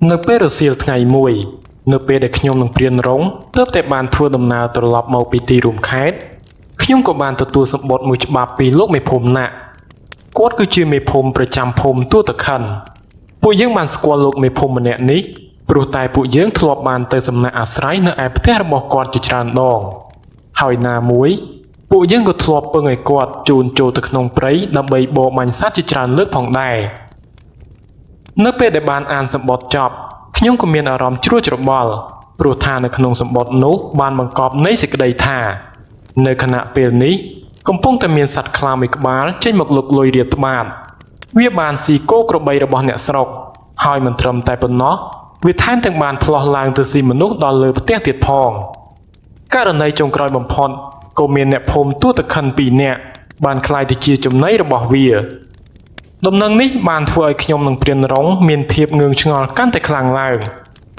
នៅពេលរសៀលថ្ងៃមួយនៅពេលដែលខ្ញុំនឹងព្រានរងទើបតែបានធ្វើដំណើរត្រឡប់មកពីទីរួមខេត្តខ្ញុំក៏បានទទួលសម្បត្តិមួយច្បាប់ពីលោកមេភូមិណាក់គាត់គឺជាមេភូមិប្រចាំភូមិទួតខិនពួកយើងបានស្គាល់លោកមេភូមិម្នាក់នេះព្រោះតែពួកយើងធ្លាប់បានទៅសំណាក់អាស្រ័យនៅឯផ្ទះរបស់គាត់ជាច្រើនដងហើយណាមួយពួកយើងក៏ធ្លាប់ពឹងឲ្យគាត់ជូនចូលទៅក្នុងព្រៃដើម្បីបរបាញ់សត្វជាច្រើនលើកផងដែរនៅពេលដែលបានអានសម្បត្តិចប់ខ្ញុំក៏មានអារម្មណ៍ជ្រួលច្របល់ព្រោះថានៅក្នុងសម្បត្តិនោះបានបង្កប់ន័យសេចក្តីថានៅខណៈពេលនេះកំពុងតែមានសត្វខ្លាមួយក្បាលចេញមកលុកលុយរាតត្បាតវាបានស៊ីគោក្របីរបស់អ្នកស្រុកហើយមិនត្រឹមតែប៉ុណ្ណោះវាថែមទាំងបានផ្លោះឡើងទៅស៊ីមនុស្សដល់លើផ្ទះទៀតផងករណីចុងក្រោយបំផុតក៏មានអ្នកភូមិទួតខិន2នាក់បានក្លាយទៅជាចំណីរបស់វាដំណឹងនេះបានធ្វើឲ្យខ្ញុំនិងព្រានរងមានភាពងឿងឆ្ងល់កាន់តែខ្លាំងឡើង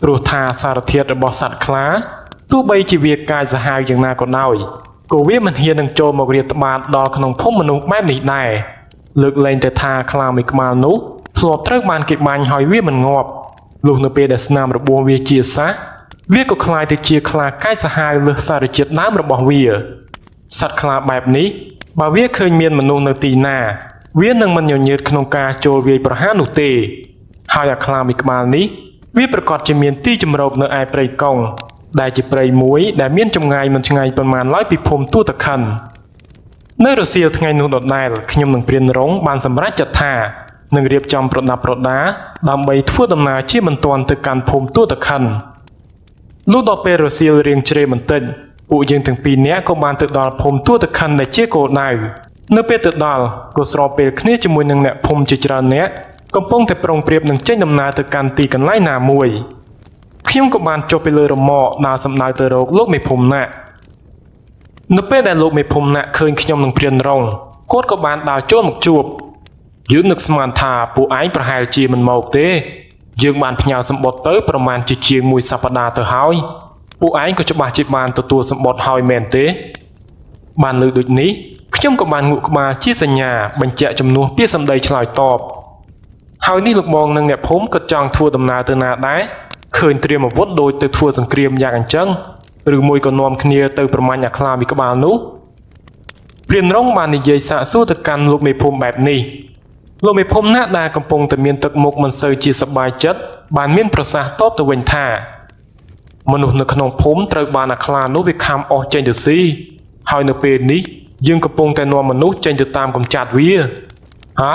ព្រោះថាសារធាតុរបស់សត្វខ្លាទោះបីជាវាកាយសាហាវយ៉ាងណាក៏ដោយក៏វាមិនហ៊ាននឹងចូលមករាតត្បាតដល់ក្នុងភូមិមនុស្សបែបនេះដែរលើកលែងតែថាខ្លាមួយក្បាលនោះធ្លាប់ត្រូវបានគេបាញ់ហើយវាមិនងាប់លុះនៅពេលដែលស្នាមរបួសវាជាសះវាក៏คล้ายទៅជាខ្លាកាយសាហាវលើសសារជាតិដើមរបស់វាសត្វខ្លាបែបនេះបើវាឃើញមានមនុស្សនៅទីណាវានឹងមិនញញើតក្នុងការចូលវាយប្រហារនោះទេហើយអាខ្លាមួយក្បាលនេះវាប្រកាសជាមានទីជម្រកនៅឯព្រៃកុងដែលជាព្រៃមួយដែលមានចម្ងាយមិនឆ្ងាយប៉ុន្មានឡើយពីភូមិទួតខិននៅរសៀលថ្ងៃនោះដដែលខ្ញុំនឹងព្រានរងបានសម្រេចចិត្តថានឹងរៀបចំប្រដាប់ប្រដាដើម្បីធ្វើដំណើរជាបន្ទាន់ទៅកាន់ភូមិទួតខិនលុះដល់ពេលរសៀលរៀងជ្រេបន្តិចពួកយើងទាំងពីរនាក់ក៏បានទៅដល់ភូមិទួតខិនដែលជាគោលដៅនៅពេលទៅដល់ក៏ស្របពេលគ្នាជាមួយនឹងអ្នកភូមិជាច្រើននាក់កំពុងតែប្រុងប្រៀបនឹងចេញដំណើរទៅកាន់ទីកន្លែងណាមួយខ្ញុំក៏បានចុះពីលើរមាក់ដើរសម្ដៅទៅរកលោកមេភូមិណាក់នៅពេលដែលលោកមេភូមិណាក់ឃើញខ្ញុំនឹងព្រានរងគាត់ក៏បានដើរចូលមកជួបយើងនឹកស្មានថាពួកឯងប្រហែលជាមិនមកទេយើងបានផ្ញើសម្បត្តិទៅប្រមាណជាង1សប្តាហ៍ទៅហើយពួកឯងក៏ច្បាស់ជាបានទទួលសម្បត្តិហើយមែនទេបានលើដូចនេះខ្ញុំក៏បានងក់ក្បាលជាសញ្ញាបញ្ជាក់ជំនួសពាក្យសម្ដីឆ្លើយតបហើយនេះលោកបងនិងអ្នកភូមិក៏ចង់ធ្វើដំណើរទៅណាដែរឃើញត្រៀមអាវុធដូចទៅធ្វើសង្គ្រាមយ៉ាងអញ្ចឹងឬមួយក៏នាំគ្នាទៅប្រមាញ់អាខ្លាមួយក្បាលនោះព្រានរងបាននិយាយសាកសួរទៅកាន់លោកមេភូមិបែបនេះលោកមេភូមិណាស់ដែលកំពុងតែមានទឹកមុខមិនសូវជាសប្បាយចិត្តបានមានប្រសាសន៍តបទៅវិញថាមនុស្សនៅក្នុងភូមិត្រូវបានអាខ្លានោះវាខំអស់ចេញទៅស៊ីហើយនៅពេលនេះយើងកំពុងតែនាំមនុស្សចេញទៅតាមកំចាត់វាហា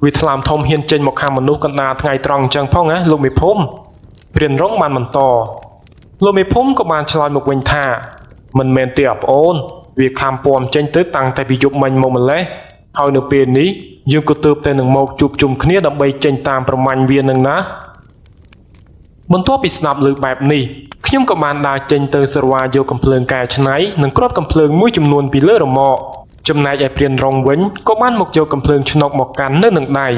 វាថ្លើមធំហ៊ានចេញមកខាងមនុស្សកណ្ដាលថ្ងៃត្រង់អញ្ចឹងផងណាលោកមេភូមិព្រានរងបានបន្តលោកមេភូមិក៏បានឆ្លើយមកវិញថាមិនមែនទេអប្អូនវាខំពំចេញទៅតាំងតែពីយប់មិញមកម្លេះហើយនៅពេលនេះយើងក៏ទើបតែនឹងមកជួបជុំគ្នាដើម្បីចេញតាមប្រមាញ់វានឹងណាបន្ទាប់ពីស្ដាប់ឮបែបនេះខ្ញុំក៏បានដើរចេញទៅស្រវាយកកំភ្លើងកែច្នៃនិងគ្រាប់កំភ្លើងមួយចំនួនពីលើរមាក់ចំណែកឯព្រានរងវិញក៏បានមកយកកំភ្លើងឆ្នុកមកកាន់នៅនឹងដៃ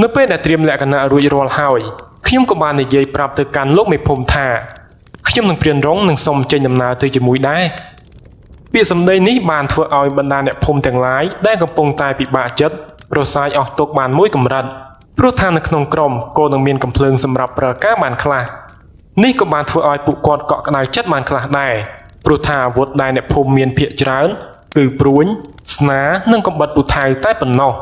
នៅពេលដែលត្រៀមលក្ខណៈរួចរាល់ហើយខ្ញុំក៏បាននិយាយប្រាប់ទៅកាន់លោកមេភូមិថាខ្ញុំនឹងព្រានរងនឹងសូមចេញដំណើរទៅជាមួយដែរពាក្យសម្ដីនេះបានធ្វើឲ្យបណ្ដាអ្នកភូមិទាំងឡាយដែលកំពុងតែពិបាកចិត្តប្រសាយអស់ទុកបានមួយកម្រិតព្រោះថានៅក្នុងក្រុមក៏នឹងមានកំភ្លើងសម្រាប់ប្រើការបានខ្លះនេះក៏បានធ្វើឲ្យពួកគាត់កក់ក្ដៅចិត្តបានខ្លះដែរព្រោះថាអាវុធដែលអ្នកភូមិមានភាគច្រើនគឺព្រួញស្នានិងកំបិតពូថៅតែប៉ុណ្ណោះ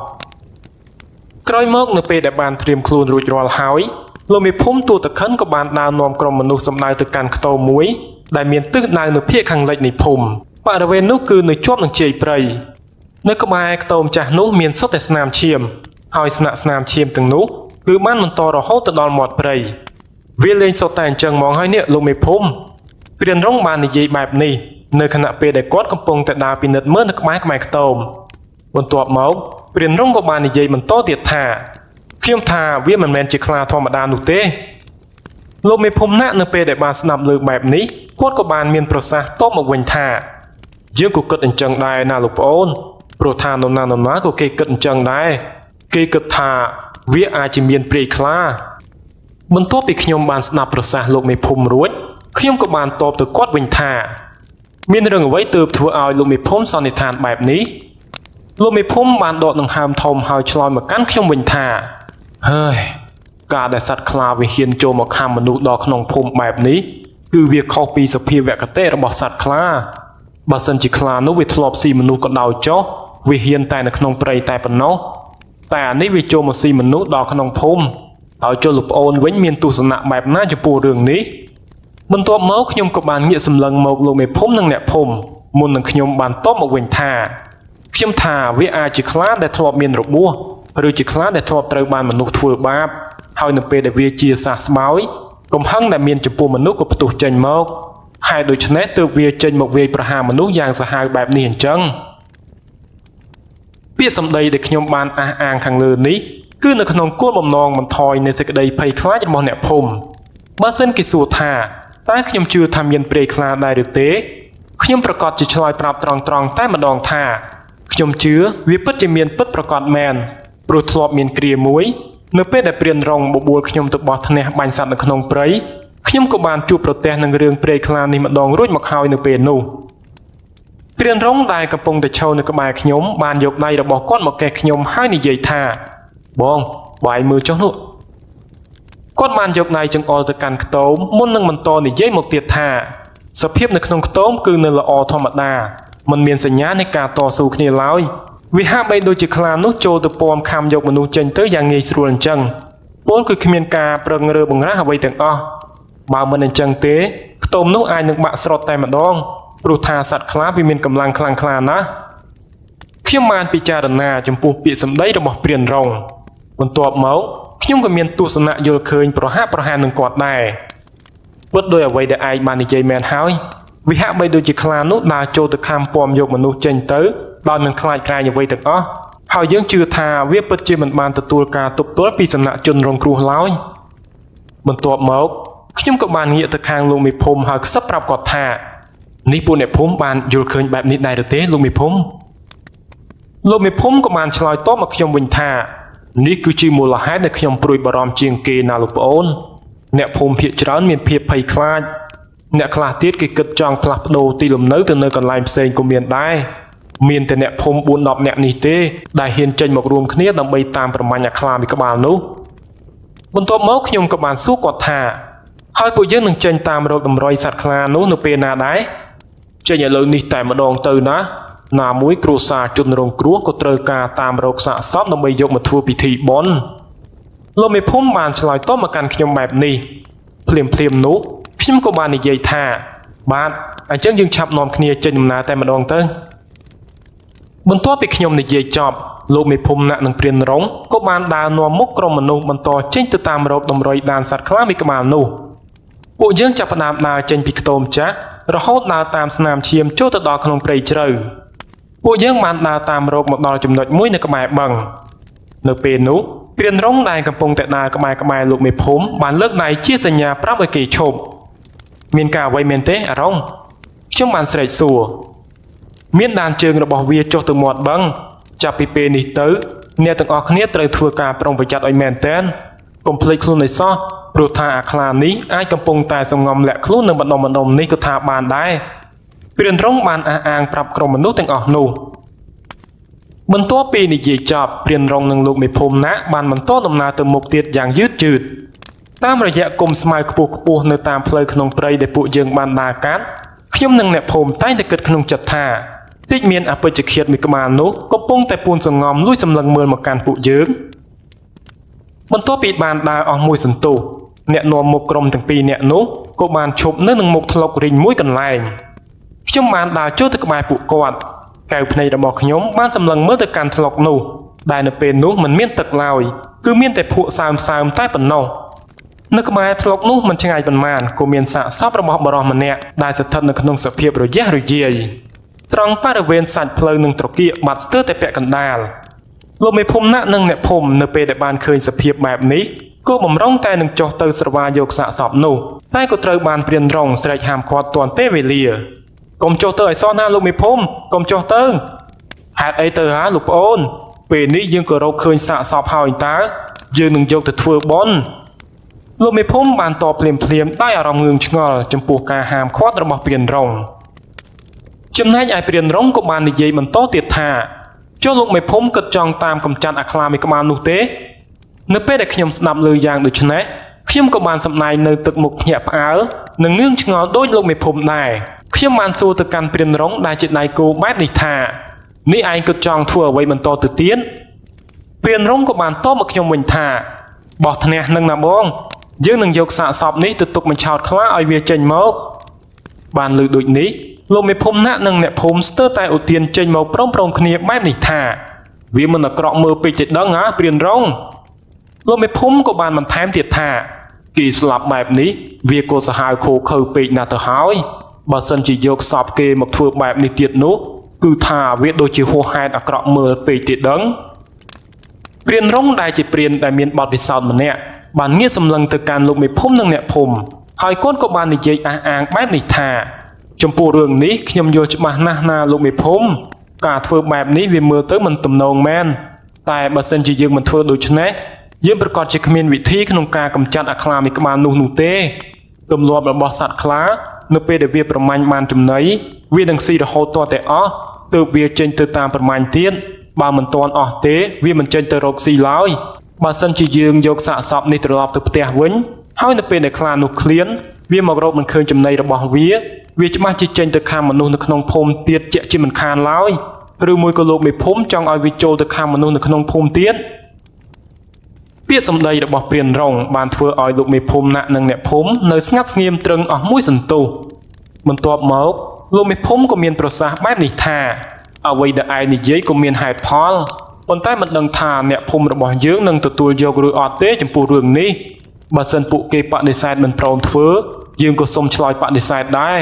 ក្រោយមកនៅពេលដែលបានត្រៀមខ្លួនរួចរាល់ហើយលោកមេភូមិទួតខិនក៏បានដើរនាំក្រុមមនុស្សសម្ដៅទៅកាន់ខ្ទមមួយដែលមានទិសដៅនៅភាគខាងលិចនៃភូមិបរិវេណនោះគឺនៅជាប់នឹងជ័យព្រៃនៅក្បែរខ្ទមចាស់នោះមានសុទ្ធតែស្នាមឈាមហើយស្នាក់ស្នាមឈាមទាំងនោះគឺបានបន្តរហូតទៅដល់មាត់ព្រៃវាលេងសុទ្ធតែអញ្ចឹងហ្មងហើយនេះលោកមេភូមិព្រានរងបាននិយាយបែបនេះនៅខណៈពេលដែលគាត់កំពុងតែដើរពិនិត្យមើលនៅក្បែរខ្ទមបន្ទាប់មកព្រានរងក៏បាននិយាយបន្តទៀតថាខ្ញុំថាវាមិនមែនជាខ្លាធម្មតានោះទេលោកមេភូមិណាក់នៅពេលដែលបានស្ដាប់លើបែបនេះគាត់ក៏បានមានប្រសាសន៍តបមកវិញថាយើងក៏គិតអញ្ចឹងដែរណាលោកប្អូនព្រោះថានរណាក៏គេគិតអញ្ចឹងដែរគេគិតថាវាអាចជាមានព្រាយខ្លាបន្ទាប់ពីខ្ញុំបានស្ដាប់ប្រសាសន៍លោកមេភូមិរួចខ្ញុំក៏បានតបទៅគាត់វិញថាមានរឿងអ្វីទើបធ្វើឲ្យលោកមេភូមិសន្និដ្ឋានបែបនេះលោកមេភូមិបានដកដង្ហើមធំហើយឆ្លើយមកកាន់ខ្ញុំវិញថាហើយ ការដែលសត្វខ្លាវាហ៊ានចូលមកខាំមនុស្សដល់ក្នុងភូមិបែបនេះគឺវាខុសពីសភាវគតិរបស់សត្វខ្លាបើសិនជាខ្លានោះវាធ្លាប់ស៊ីមនុស្សក៏ដោយចុះវាហ៊ានតែនៅក្នុងព្រៃតែប៉ុណ្ណោះតែអានេះវាចូលមកស៊ីមនុស្សដល់ក្នុងភូមិហើយចូលលោកប្អូនវិញមានទស្សនៈបែបណាចំពោះរឿងនេះបន្ទាប់មកខ្ញុំក៏បានងាកសម្លឹងមកលោកមេភូមិនិងអ្នកភូមិមុននឹងខ្ញុំបានតបមកវិញថាខ្ញុំថាវាអាចជាខ្លាដែលធ្លាប់មានរបួសឬជាខ្លាដែលធ្លាប់ត្រូវបានមនុស្សធ្វើបាបហើយនៅពេលដែលវាជាសះស្បើយកំហឹងដែលមានចំពោះមនុស្សក៏ផ្ទុះចេញមកហើយដូច្នេះទើបវាចេញមកវាយប្រហារមនុស្សយ៉ាងសាហាវបែបនេះអញ្ចឹងពាក្យសម្ដីដែលខ្ញុំបានអះអាងខាងលើនេះគឺនៅក្នុងគោលបំណងបន្ថយនៃសេចក្តីភ័យខ្លាចរបស់អ្នកភូមិបើសិនគេសួរថាតើខ្ញុំជឿថាមានព្រៃខ្លាដែរឬទេខ្ញុំប្រកាសជាឆ្លើយប្រាប់ត្រង់ៗតែម្ដងថាខ្ញុំជឿវាពិតជាមានពិតប្រាកដមែនព្រោះធ្លាប់មានគ្រាមួយនៅពេលដែលព្រានរងបបួលខ្ញុំទៅបោះថ្នះបាញ់សត្វនៅក្នុងព្រៃខ្ញុំក៏បានជួបប្រទះនឹងរឿងព្រៃខ្លានេះម្ដងរួចមកហើយនៅពេលនោះព្រានរងដែលកំពុងតែឈរនៅក្បែរខ្ញុំបានយកដៃរបស់គាត់មកកេះខ្ញុំហើយនិយាយថាបងវាយមើលចុះនោះគាត់បានយកដៃចង្អុលទៅកាន់ខ្ទមមុននឹងបន្តនិយាយមកទៀតថាសភាពនៅក្នុងខ្ទមគឺនៅល្អធម្មតាមិនមានសញ្ញានៃការតស៊ូគ្នាឡើយវាហាក់បីដូចជាខ្លានោះចូលទៅពំខាំយកមនុស្សចេញទៅយ៉ាងងាយស្រួលអញ្ចឹងពលគឺគ្មានការប្រឹងរើបង្រាស់អ្វីទាំងអស់បើមិនអញ្ចឹងទេខ្ទមនោះអាចនឹងបាក់ស្រុតតែម្ដងព្រោះថាសត្វខ្លាវាមានកម្លាំងខ្លាំងក្លាណាស់ខ្ញុំបានពិចារណាចំពោះពាក្យសម្ដីរបស់ព្រានរងបន្ទាប់មកខ្ញុំក៏មានទស្សនៈយល់ឃើញប្រហាក់ប្រហែលនឹងគាត់ដែរពិតដោយអ្វីដែលឯងបាននិយាយមែនហើយវាហាក់បីដូចជាខ្លានោះដើរចូលទៅខាំពំយកមនុស្សចេញទៅដោយមិនខ្លាចក្រែងអ្វីទាំងអស់ហើយយើងជឿថាវាពិតជាមិនបានទទួលការទប់ទល់ពីសំណាក់ជនរងគ្រោះឡើយបន្ទាប់មកខ្ញុំក៏បានងាកទៅខាងលោកមេភូមិហើយខ្សឹបប្រាប់គាត់ថានេះពួកអ្នកភូមិបានយល់ឃើញបែបនេះដែរឬទេលោកមេភូមិលោកមេភូមិក៏បានឆ្លើយតបមកខ្ញុំវិញថានេះគឺជាមូលហេតុដែលខ្ញុំព្រួយបារម្ភជាងគេណាលោកប្អូនអ្នកភូមិភាគច្រើនមានភាពភ័យខ្លាចអ្នកខ្លះទៀតគេគិតចង់ផ្លាស់ប្ដូរទីលំនៅទៅនៅកន្លែងផ្សេងក៏មានដែរមានតែអ្នកភូមិ 4-10 នាក់នេះទេដែលហ៊ានចេញមករួមគ្នាដើម្បីតាមប្រមាញ់អាខ្លាមួយក្បាលនោះបន្ទាប់មកខ្ញុំក៏បានសួរគាត់ថាហើយពួកយើងនឹងចេញតាមរកតម្រុយសត្វខ្លានោះនៅពេលណាដែរចេញឥឡូវនេះតែម្ដងទៅណាមួយគ្រួសារជនរងគ្រោះក៏ត្រូវការតាមរកសាកសពដើម្បីយកមកធ្វើពិធីបុណ្យលោកមេភូមិបានឆ្លើយតបមកកាន់ខ្ញុំបែបនេះភ្លាមនោះខ្ញុំក៏បាននិយាយថាបាទអញ្ចឹងយើងឆាប់នាំគ្នាចេញដំណើរតែម្ដងទៅបន្ទាប់ពីខ្ញុំនិយាយចប់លោកមេភូមិណាក់និងព្រានរងក៏បានដើរនាំមុខក្រុមមនុស្សបន្តចេញទៅតាមរកតម្រុយដានសត្វខ្លាមួយក្បាលនោះពួកយើងចាប់ផ្ដើមដើរចេញពីខ្ទមចាស់រហូតដើរតាមស្នាមឈាមចូលទៅដល់ក្នុងព្រៃជ្រៅពួកយើងបានដើរតាមរកមកដល់ចំណុចមួយនៅក្បែរបឹងនៅពេលនោះព្រានរងដែលកំពុងតែដើរក្បែរលោកមេភូមិបានលើកដៃជាសញ្ញាប្រាប់ឲ្យគេឈប់មានការអ្វីមែនទេអារងខ្ញុំបានស្រែកសួរមានដានជើងរបស់វាចុះទៅមាត់បឹងចាប់ពីពេលនេះទៅអ្នកទាំងអស់គ្នាត្រូវធ្វើការប្រុងប្រយ័ត្នឲ្យមែនទែនកុំភ្លេចខ្លួនឲ្យសោះព្រោះថាអាខ្លានេះអាចកំពុងតែសងំលាក់ខ្លួននៅម្ដុំនេះក៏ថាបានដែរព្រានរងបានអះអាងប្រាប់ក្រុមមនុស្សទាំងអស់នោះបន្ទាប់ពីនិយាយចប់ព្រានរងនិងលោកមេភូមិណាបានបន្តដំណើរទៅមុខទៀតយ៉ាងយឺតតាមរយៈគុម្ពស្មៅខ្ពស់នៅតាមផ្លូវក្នុងព្រៃដែលពួកយើងបានដើរកាត់ខ្ញុំនិងអ្នកភូមិតែងតែគិតក្នុងចិត្តថាតិចមានអបិជ្ជឃាតមួយក្បាលនោះកំពុងតែពួនសងំលួចសម្លឹងមើលមកកាន់ពួកយើងបន្ទាប់ពីបានដើរអស់មួយសន្ទុះអ្នកនាំមុខក្រុមទាំងពីរនាក់នោះក៏បានឈប់នៅនឹងមុខថ្លុករីងមួយកន្លែងខ្ញុំបានដើរចូលទៅក្បែរពួកគាត់កែវភ្នែករបស់ខ្ញុំបានសម្លឹងមើលទៅកាន់ថ្លុកនោះដែលនៅពេលនោះមិនមានទឹកឡើយគឺមានតែភក់សើមតែប៉ុណ្ណោះនៅក្បែរថ្លុកនោះមិនឆ្ងាយប៉ុន្មានក៏មានសាកសពរបស់បរិសម្នាក់ដែលស្ថិតនៅក្នុងសភាពរយៈរយាយត្រង់បរិវេណសាច់ផ្លូវនិងត្រគាកបាត់ស្ទើរតែពាក់កណ្ដាលលោកមេភូមិណាក់និងអ្នកភូមិនៅពេលដែលបានឃើញសភាពបែបនេះក៏បំរុងតែនឹងចុះទៅស្រវាយកសាកសពនោះតែក៏ត្រូវបានព្រានរងស្រែកហាមឃាត់ទាន់ពេលវេលាកុំចុះទៅឲ្យសោះណាលោកមេភូមិកុំចុះទៅហេតុអីទៅហ่าលោកប្អូនពេលនេះយើងក៏រកឃើញសាកសពហើយតើយើងនឹងយកទៅធ្វើបុណ្យលោកមេភូមិបានតបភ្លាមដោយអារម្មណ៍ងឿងឆ្ងល់ចំពោះការហាមឃាត់របស់ព្រានរងចំណែកឯព្រានរងក៏បាននិយាយបន្តទៀតថាចុះលោកមេភូមិគិតចង់តាមកំចាត់អាខ្លាមួយក្បាលនោះទេ នៅពេលដែលខ្ញុំស្ដាប់ឮយ៉ាងដូចនេះខ្ញុំក៏បានសម្ដែងនៅទឹកមុខភ្ញាក់ផ្អើលនិងងឿងឆ្ងល់ដូចលោកមេភូមិដែរខ្ញុំបានសួរទៅកាន់ព្រានរងដែលជាដៃគូបែបនេះថានេះឯងគិតចង់ធ្វើអ្វីបន្តទៅទៀតព្រានរងក៏បានតបមកខ្ញុំវិញថាបោះថ្នះនឹងណាបងយើងនឹងយកសាកសពនេះទៅទុកបញ្ឆោតខ្លាឲ្យវាចេញមកបានលើដូចនេះលោកមេភូមិណាក់និងអ្នកភូមិស្ទើរតែឧទានចេញមកព្រមគ្នាបែបនេះថាវាមិនអាក្រក់មើលពេកទេដឹងហ៎ព្រានរងលោកមេភូមិក៏បានបន្ថែមទៀតថាគេស្លាប់បែបនេះវាក៏សាហាវខូខើពេកណាស់ទៅហើយបើសិនជាយកសពគេមកធ្វើបែបនេះទៀតនោះគឺថាវាដូចជាហួសហេតុអាក្រក់មើលពេកទេដឹងព្រានរងដែលជាព្រានដែលមានបទពិសោធន៍ម្នាក់បានងាកសម្លឹងទៅកាន់លោកមេភូមិនិងអ្នកភូមិហើយគាត់ក៏បាននិយាយអះអាងបែបនេះថាចំពោះរឿងនេះខ្ញុំយល់ច្បាស់ណាស់ណាលោកមេភូមិការធ្វើបែបនេះវាមើលទៅមិនទំនងមែនតែបើសិនជាយើងមិនធ្វើដូច្នេះយើងប្រកាសជាគ្មានវិធីក្នុងការកម្ចាត់អាខ្លាមួយក្បាលនោះទេទម្លាប់របស់សត្វខ្លានៅពេលដែលវាប្រមាញ់បានចំណីវានឹងស៊ីរហូតទាល់តែអស់ទើបវាចេញទៅតាមប្រមាញ់ទៀតបើមិនទាន់អស់ទេវាមិនចេញទៅរកស៊ីឡើយបើសិនជាយើងយកសាកសពនេះត្រឡប់ទៅផ្ទះវិញហើយនៅពេលដែលខ្លានោះឃ្លានវាមករកមិនឃើញចំណីរបស់វាច្បាស់ជាចេញទៅខាំមនុស្សនៅក្នុងភូមិទៀតជាក់ជាមិនខានឡើយឬមួយក៏លោកមេភូមិចង់ឲ្យវាចូលទៅខាំមនុស្សនៅក្នុងភូមិទៀតពាក្យសម្ដីរបស់ព្រានរងបានធ្វើឲ្យលោកមេភូមិណាក់និងអ្នកភូមិនៅស្ងាត់ស្ងៀមត្រឹងអស់មួយសន្ទុះបន្ទាប់មកលោកមេភូមិក៏មានប្រសាសន៍បែបនេះថាអ្វីដែលឯងនិយាយក៏មានហេតុផលប៉ុន្តែមិនដឹងថាអ្នកភូមិរបស់យើងនឹងទទួលយកឬអត់ទេចំពោះរឿងនេះបើសិនពួកគេបដិសេធមិនព្រមធ្វើយើងក៏សូមឆ្លើយបដិសេធដែរ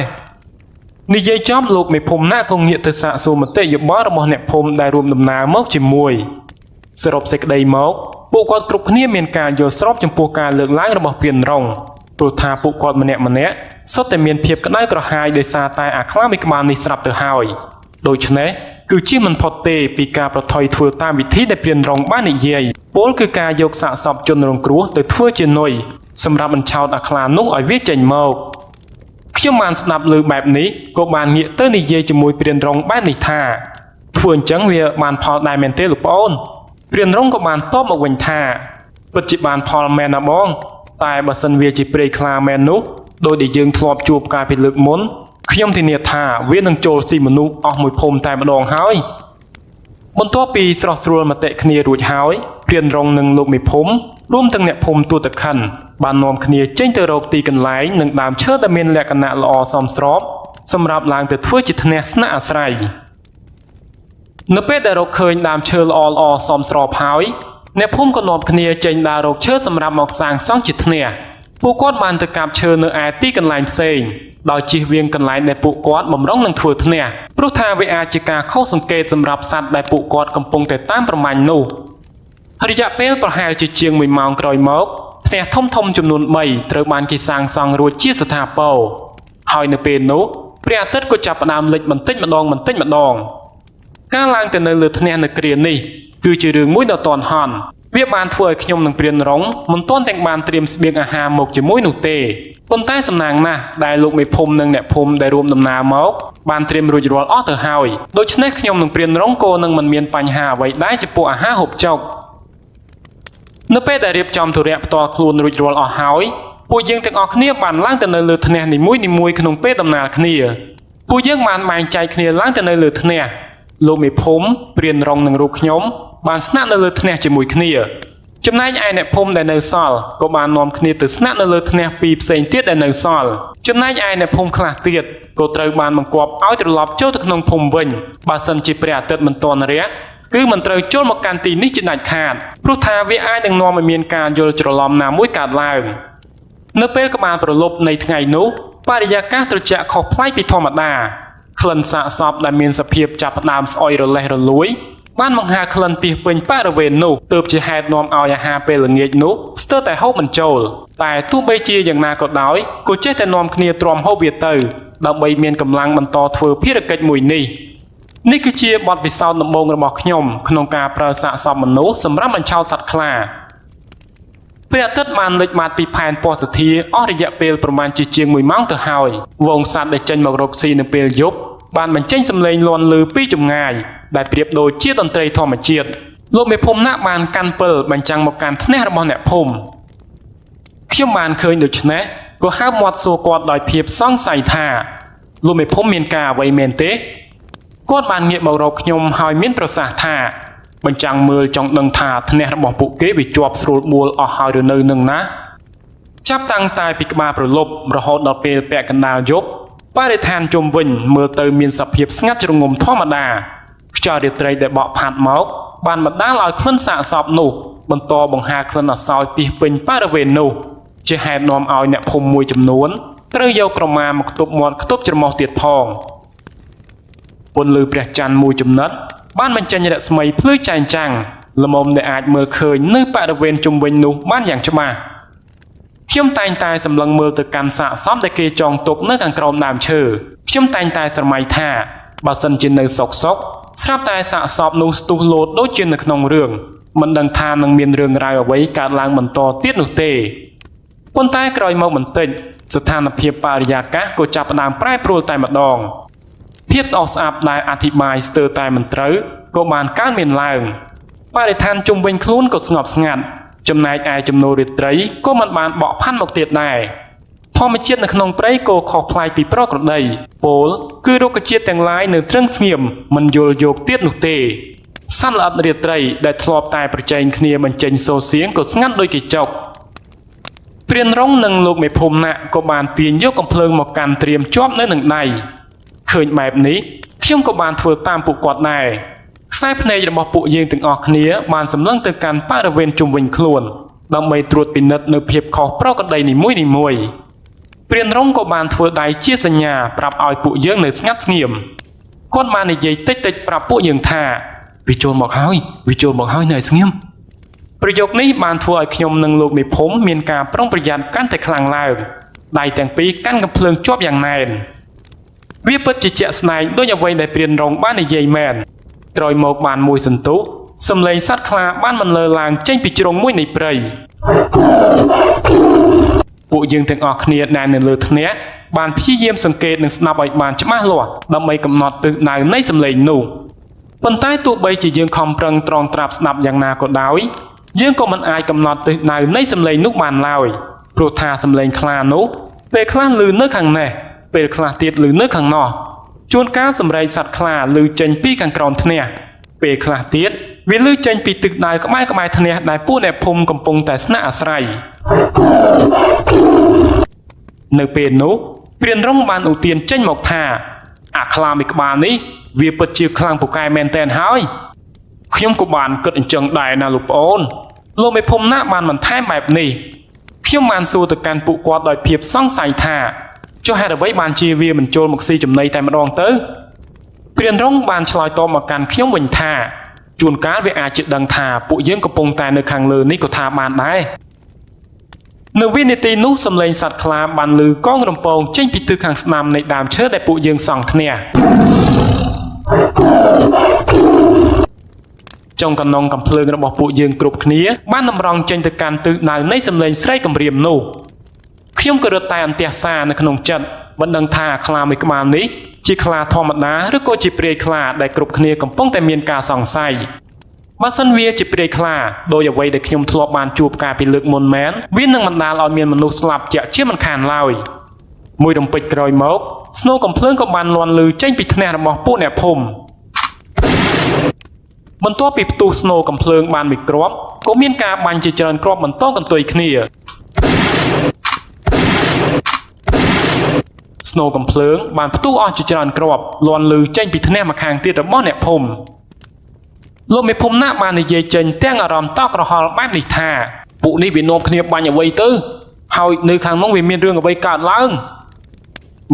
និយាយចប់លោកមេភូមិណាក់ក៏ងាកទៅសាកសួរមតិយោបល់របស់អ្នកភូមិដែលរួមដំណើរមកជាមួយសរុបសេចក្តីមកពួកគាត់គ្រប់គ្នាមានការយល់ស្របចំពោះការលើកឡើងរបស់ព្រានរងព្រោះថាពួកគាត់ម្នាក់សុទ្ធតែមានភាពក្តៅក្រហាយដោយសារតែអាខ្លាមួយក្បាលនេះស្រាប់ទៅហើយដូច្នេះគឺជាមិនផុតទេពីការប្រថុយធ្វើតាមវិធីដែលព្រានរងបាននិយាយពោលគឺការយកសាកសពជនរងគ្រោះទៅធ្វើជានុយសម្រាប់បញ្ឆោតអាខ្លានោះឲ្យវាចេញមកខ្ញុំបានស្ដាប់ឮបែបនេះក៏បានងាកទៅនិយាយជាមួយព្រានរងបែបនេះថាធ្វើអញ្ចឹងវាបានផលដែរមែនទេលោកប្អូនព្រានរងក៏បានតបមកវិញថាពិតជាបានផលមែនណាបងតែបើសិនវាជាព្រៃខ្លាមែននោះដោយដែលយើងធ្លាប់ជួបកាលពីលើកមុនខ្ញុំធានាថាវានឹងចូលស៊ីមនុស្សអស់មួយភូមិតែម្ដងហើយបន្ទាប់ពីស្រស់ស្រួលមតិគ្នារួចហើយព្រានរងនិងលោកមេភូមិរួមទាំងអ្នកភូមិទូតខិនបាននាំគ្នាចេញទៅរកទីកន្លែងនិងដើមឈើដែលមានលក្ខណៈល្អសមស្របសម្រាប់ឡើងទៅធ្វើជាថ្នាក់ស្នាក់អាស្រ័យនៅពេលដែលរកឃើញដើមឈើល្អសមស្របហើយអ្នកភូមិក៏នាំគ្នាចេញដើររកឈើសម្រាប់មកសាងសង់ជាថ្នាក់ពួកគាត់បានទៅកាប់ឈើនៅឯទីកន្លែងផ្សេងដោយជិះវៀងកន្លែងដែលពួកគាត់បំរុងនឹងធ្វើថ្នាក់ព្រោះថាវាអាចជាការខុសសង្កេតសម្រាប់សត្វដែលពួកគាត់កំពុងតែតាមប្រមាញ់នោះរយៈពេលប្រហែលជា1ម៉ោងក្រោយមកថ្នាក់ធំចំនួន3ត្រូវបានគេសាងសង់រួចជាស្ថាពរហើយនៅពេលនោះព្រះអាទិត្យក៏ចាប់ផ្ដើមលិចបន្តិចម្ដងការឡើងទៅនៅលើថ្នាក់នៅគ្រានេះគឺជារឿងមួយដ៏ទាន់ហន់វាបានធ្វើឲ្យខ្ញុំនិងព្រានរងមិនទាន់ទាំងបានត្រៀមស្បៀងអាហារមកជាមួយនោះទេប៉ុន្តែសំណាងណាស់ដែលលោកមេភូមិនិងអ្នកភូមិដែលរួមដំណើរមកបានត្រៀមរួចរាល់អស់ទៅហើយដូច្នេះខ្ញុំនិងព្រានរងក៏នឹងមិនមានបញ្ហាអ្វីដែរចំពោះអាហារហូបចុកនៅពេលដែលរៀបចំធុរៈផ្ទាល់ខ្លួនរួចរាល់អស់ហើយពួកយើងទាំងអស់គ្នាបានឡើងទៅនៅលើថ្នាក់នីមួយៗក្នុងពេលដំណើរគ្នាពួកយើងបានបែងចែកគ្នាឡើងទៅនៅលើថ្នាក់លោកមេភូមិព្រានរងនិងរូបខ្ញុំបានស្នាក់នៅលើថ្នាក់ជាមួយគ្នាចំណែកឯអ្នកភូមិដែលនៅសល់ក៏បាននាំគ្នាទៅស្នាក់នៅលើថ្នាក់ពីរផ្សេងទៀតដែលនៅសល់ចំណែកឯអ្នកភូមិខ្លះទៀតក៏ត្រូវបានបង្គាប់ឲ្យត្រឡប់ចូលទៅក្នុងភូមិវិញបើសិនជាព្រះអាទិត្យមិនទាន់រះគឺមិនត្រូវចូលមកកាន់ទីនេះជាដាច់ខាតព្រោះថាវាអាចនឹងនាំឲ្យមានការយល់ច្រឡំណាមួយកើតឡើងនៅពេលក្បាលប្រលប់នៃថ្ងៃនោះបរិយាកាសត្រជាក់ខុសប្លែកពីធម្មតាក្លិនសាកសពដែលមានសភាពចាប់ផ្ដើមស្អុយរលេះរលួយបានបង្ហាក្លិនពីពេញបរិវេណនោះទើបជាហេតុនាំឲ្យអាហារពេលល្ងាចនោះស្ទើរតែហូបមិនចូលតែទោះបីជាយ៉ាងណាក៏ដោយក៏ចេះតែនាំគ្នាទ្រាំហូបវាទៅដើម្បីមានកម្លាំងបន្តធ្វើភារកិច្ចមួយនេះគឺជាបទពិសោធន៍ដំបូងរបស់ខ្ញុំក្នុងការប្រើសាកសពមនុស្សសម្រាប់បញ្ឆោតសត្វខ្លាព្រះអាទិត្យបានលេចមាត់ពីផែនពណ៌សធាអស់រយៈពេលប្រមាណជាង1ម៉ោងទៅហើយវងសត្វដែលចេញមករកស៊ីនៅពេលយប់បានបញ្ចេញសំឡេងលាន់ឮពីចម្ងាយដែលប្រៀបដូចជាតន្ត្រីធម្មជាតិ លោកមេភូមិណាបានកាន់ពិលបញ្ចាំងមកកាន់ថ្នាក់របស់អ្នកភូមិខ្ញុំបានឃើញដូច្នេះក៏ហៅមាត់សួរគាត់ដោយភាពសង្ស័យថាលោកមេភូមិមានការអ្វីមែនទេគាត់បានងាកមករកខ្ញុំហើយមានប្រសាសន៍ថាបញ្ចាំងមើលចង់ដឹងថាថ្នាក់របស់ពួកគេវាជាប់ស្រួលបួលអស់ហើយឬនៅនឹងណាចាប់តាំងតែពីក្បាលប្រលប់រហូតដល់ពេលពាក់កណ្ដាលយប់បរិស្ថានជុំវិញមើលទៅមានសភាពស្ងាត់ជ្រងំធម្មតាខ្យល់រាត្រីដែលបក់ផាត់មកបានបណ្ដាលឲ្យក្លិនសាកសពនោះបន្តបង្ហាក្លិនអសោចពីពេញបរិវេណនោះជាហេតុនាំឲ្យអ្នកភូមិមួយចំនួនត្រូវយកក្រមាមកខ្ទប់មាត់ខ្ទប់ច្រមុះទៀតផងពន្លឺព្រះច័ន្ទមួយចំណិតបានបញ្ចេញរស្មីភ្លឺចែងចាំងល្មមដែលអាចមើលឃើញនៅបរិវេណជុំវិញនោះបានយ៉ាងច្បាស់ខ្ញុំតែងតែសម្លឹងមើលទៅកាន់សាកសពដែលគេចងទុកនៅខាងក្រោមដើមឈើខ្ញុំតែងតែស្រមៃថាបើសិនជានៅសុកស្រាប់តែសាកសពនោះស្ទុះលោតដូចជានៅក្នុងរឿងមិនដឹងថានឹងមានរឿងរ៉ាវអ្វីកើតឡើងបន្តទៀតនោះទេប៉ុន្តែក្រោយមកបន្តិចស្ថានភាពបរិយាកាសក៏ចាប់ផ្ដើមប្រែប្រួលតែម្ដងភាពស្អុះស្អាប់ដែលអធិប្បាយស្ទើរតែមិនត្រូវក៏បានកើតមានឡើងបរិស្ថានជុំវិញខ្លួនក៏ស្ងប់ស្ងាត់ចំណែកឯចំនួនរាត្រីក៏មិនបានបកផាន់មកទៀតដែរធម្មជាតិនៅក្នុងព្រៃក៏ខុសប្លែកពីប្រក្រតីពោលគឺរុក្ខជាតិទាំងឡាយនៅត្រឹងស្ងៀមមិនយល់យោគទៀតនោះទេសត្វល្អិតរាត្រីដែលធ្លាប់តែប្រជែងគ្នាបញ្ចេញសូរសៀងក៏ស្ងាត់ដូចកញ្ចក់ព្រានរងនិងលោកមេភូមិណាក់ក៏បានទាញយកកំភ្លើងមកកាន់ត្រៀមជាប់នៅនឹងដៃឃើញបែបនេះខ្ញុំក៏បានធ្វើតាមពួកគាត់ដែរខ្សែភ្នែករបស់ពួកយើងទាំងអស់គ្នាបានសម្លឹងទៅកាន់បរិវេណជុំវិញខ្លួនដើម្បីត្រួតពិនិត្យនៅភាពខុសប្រក្រតីនីមួយៗព្រានរងក៏បានធ្វើដៃជាសញ្ញាប្រាប់ឲ្យពួកយើងនៅស្ងាត់ស្ងៀមគាត់បាននិយាយតិចប្រាប់ពួកយើងថាវាចូលមកហើយនៅស្ងៀមប្រយោគនេះបានធ្វើឲ្យខ្ញុំនិងលោកមេភូមិមានការប្រុងប្រយ័ត្នកាន់តែខ្លាំងឡើងដៃទាំងពីរកាន់កំភ្លើងជាប់យ៉ាងណែនវាពិតជាជាក់ស្ដែងដូចអ្វីដែលព្រានរងបាននិយាយមែនក្រោយមកបានមួយសន្ទុះសំឡេងសត្វខ្លាបានបន្លឺឡើងចេញពីជ្រុងមួយនៃព្រៃពួកយើងទាំងអស់គ្នាដែលនៅលើថ្នាក់បានព្យាយាមសង្កេតនិងស្ដាប់ឲ្យបានច្បាស់លាស់ដើម្បីកំណត់ទិសដៅនៃសំឡេងនោះប៉ុន្តែទោះបីជាយើងខំប្រឹងត្រងត្រាប់ស្ដាប់យ៉ាងណាក៏ដោយយើងក៏មិនអាចកំណត់ទិសដៅនៃសំឡេងនោះបានឡើយព្រោះថាសំឡេងខ្លានោះពេលខ្លះឮនៅខាងនេះពេលខ្លះទៀតឮនៅខាងនោះជួនកាលសម្រែកសត្វខ្លាឮចេញពីខាងក្រោមថ្នាក់ពេលខ្លះទៀតវាឮចេញពីទិសដៅក្បែរថ្នាក់ដែលពួកអ្នកភូមិកំពុងតែស្នាក់អាស្រ័យនៅពេលនោះព្រានរងបានឧទានចេញមកថាអាខ្លាមួយក្បាលនេះវាពិតជាខ្លាំងពូកែមែនតែនហើយខ្ញុំក៏បានគិតអញ្ចឹងដែរណាលោកប្អូនលោកមេភូមិណាបានបន្ថែមបែបនេះខ្ញុំបានសួរទៅកាន់ពួកគាត់ដោយភាពសង្ស័យថាចុះហេតុអ្វីបានជាវាមិនចូលមកស៊ីចំណីតែម្ដងទៅព្រានរងបានឆ្លើយតបមកកាន់ខ្ញុំវិញថាជួនកាលវាអាចជាដឹងថាពួកយើងកំពុងតែនៅខាងលើនេះក៏ថាបានដែរនៅវិនាទីនោះសំឡេងសត្វខ្លាបានឮកងរំពងចេញពីទិសខាងស្ដាំនៃដើមឈើដែលពួកយើងសង់ថ្នាក់ចុងកណ្ដុងកំភ្លើងរបស់ពួកយើងគ្រប់គ្នាបានតម្រង់ចេញទៅកាន់ទិសដៅនៃសំឡេងស្រែកគំរាមនោះខ្ញុំក៏រត់តែអន្ទះសារនៅក្នុងចិត្តមិនដឹងថាខ្លាមួយក្បាលនេះជាខ្លាធម្មតាឬក៏ជាព្រាយខ្លាដែលគ្រប់គ្នាកំពុងតែមានការសង្ស័យបើសិនវាជាព្រាយខ្លាដោយអ្វីដែលខ្ញុំធ្លាប់បានជួបកាលពីលើកមុនមែនវានឹងបណ្ដាលឲ្យមានមនុស្សស្លាប់ជាក់ជាមិនខានឡើយមួយរំពេចក្រោយមកស្នូកំភ្លើងក៏បានលាន់ឮចេញពីថ្នាក់របស់ពួកអ្នកភូមិបន្ទាប់ពីផ្ទុះស្នូកំភ្លើងបានមួយគ្រាប់ក៏មានការបាញ់ជាច្រើនគ្រាប់បន្តកន្ទុយគ្នាស្នូកំភ្លើងបានផ្ទុះអស់ជាច្រើនគ្រាប់លាន់ឮចេញពីថ្នាក់ម្ខាងទៀតរបស់អ្នកភូមិលោកមេភូមិណាបាននិយាយចេញទាំងអារម្មណ៍តក់ក្រហល់បែបនេះថាពួកនេះវានាំគ្នាបាញ់អ្វីទៅហើយនៅខាងនោះវាមានរឿងអ្វីកើតឡើង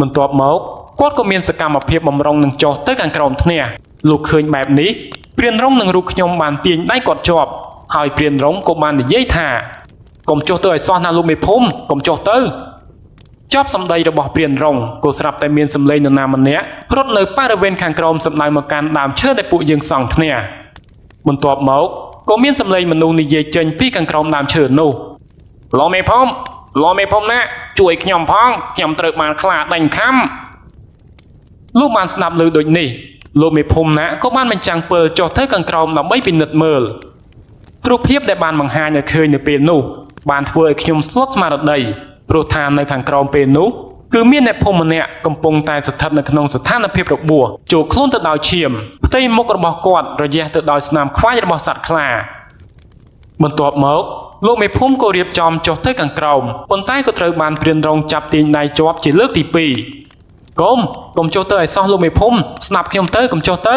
បន្ទាប់មកគាត់ក៏មានសកម្មភាពបំរុងនឹងចុះទៅខាងក្រោមថ្នាក់លោកឃើញបែបនេះព្រានរងនិងរូបខ្ញុំបានទាញដៃគាត់ជាប់ហើយព្រានរងក៏បាននិយាយថាកុំចុះទៅឲ្យសោះណាលោកមេភូមិកុំចុះទៅចប់សម្ដីរបស់ព្រានរងក៏ស្រាប់តែមានសម្លេងនរណាម្នាក់រត់នៅបរិវេណខាងក្រោមសម្ដៅមកកាន់ដើមឈើដែលពួកយើងសង់ថ្នាក់បន្ទាប់មកក៏មានសម្លេងមនុស្សនិយាយចេញពីខាងក្រោមដើមឈើនោះលោកមេភូមិណាជួយខ្ញុំផងខ្ញុំត្រូវបានខ្លាដេញខំលោកបានស្ដាប់ឮដូចនេះលោកមេភូមិណាក៏បានបញ្ចាំងពិលចុះទៅខាងក្រោមដើម្បីពិនិត្យមើល រូបភាពដែលបានបង្ហាញឲ្យឃើញនៅពេលនោះបានធ្វើឲ្យខ្ញុំស្លុតស្មារតីព្រោះថានៅខាងក្រោមពេលនោះគឺមានអ្នកភូមិម្នាក់កំពុងតែស្ថិតនៅក្នុងស្ថានភាពរបួសចូលខ្លួនទៅដោយឈាមផ្ទៃមុខរបស់គាត់រយះទៅដោយស្នាមខ្វាយរបស់សត្វខ្លាបន្ទាប់មកលោកមេភូមិក៏រៀបចំចុះទៅខាងក្រោមប៉ុន្តែក៏ត្រូវបានព្រានរងចាប់ទាញដៃជាប់ជាលើកទី2កុំចុះទៅឲ្យសោះលោកមេភូមិស្ដាប់ខ្ញុំទៅកុំចុះទៅ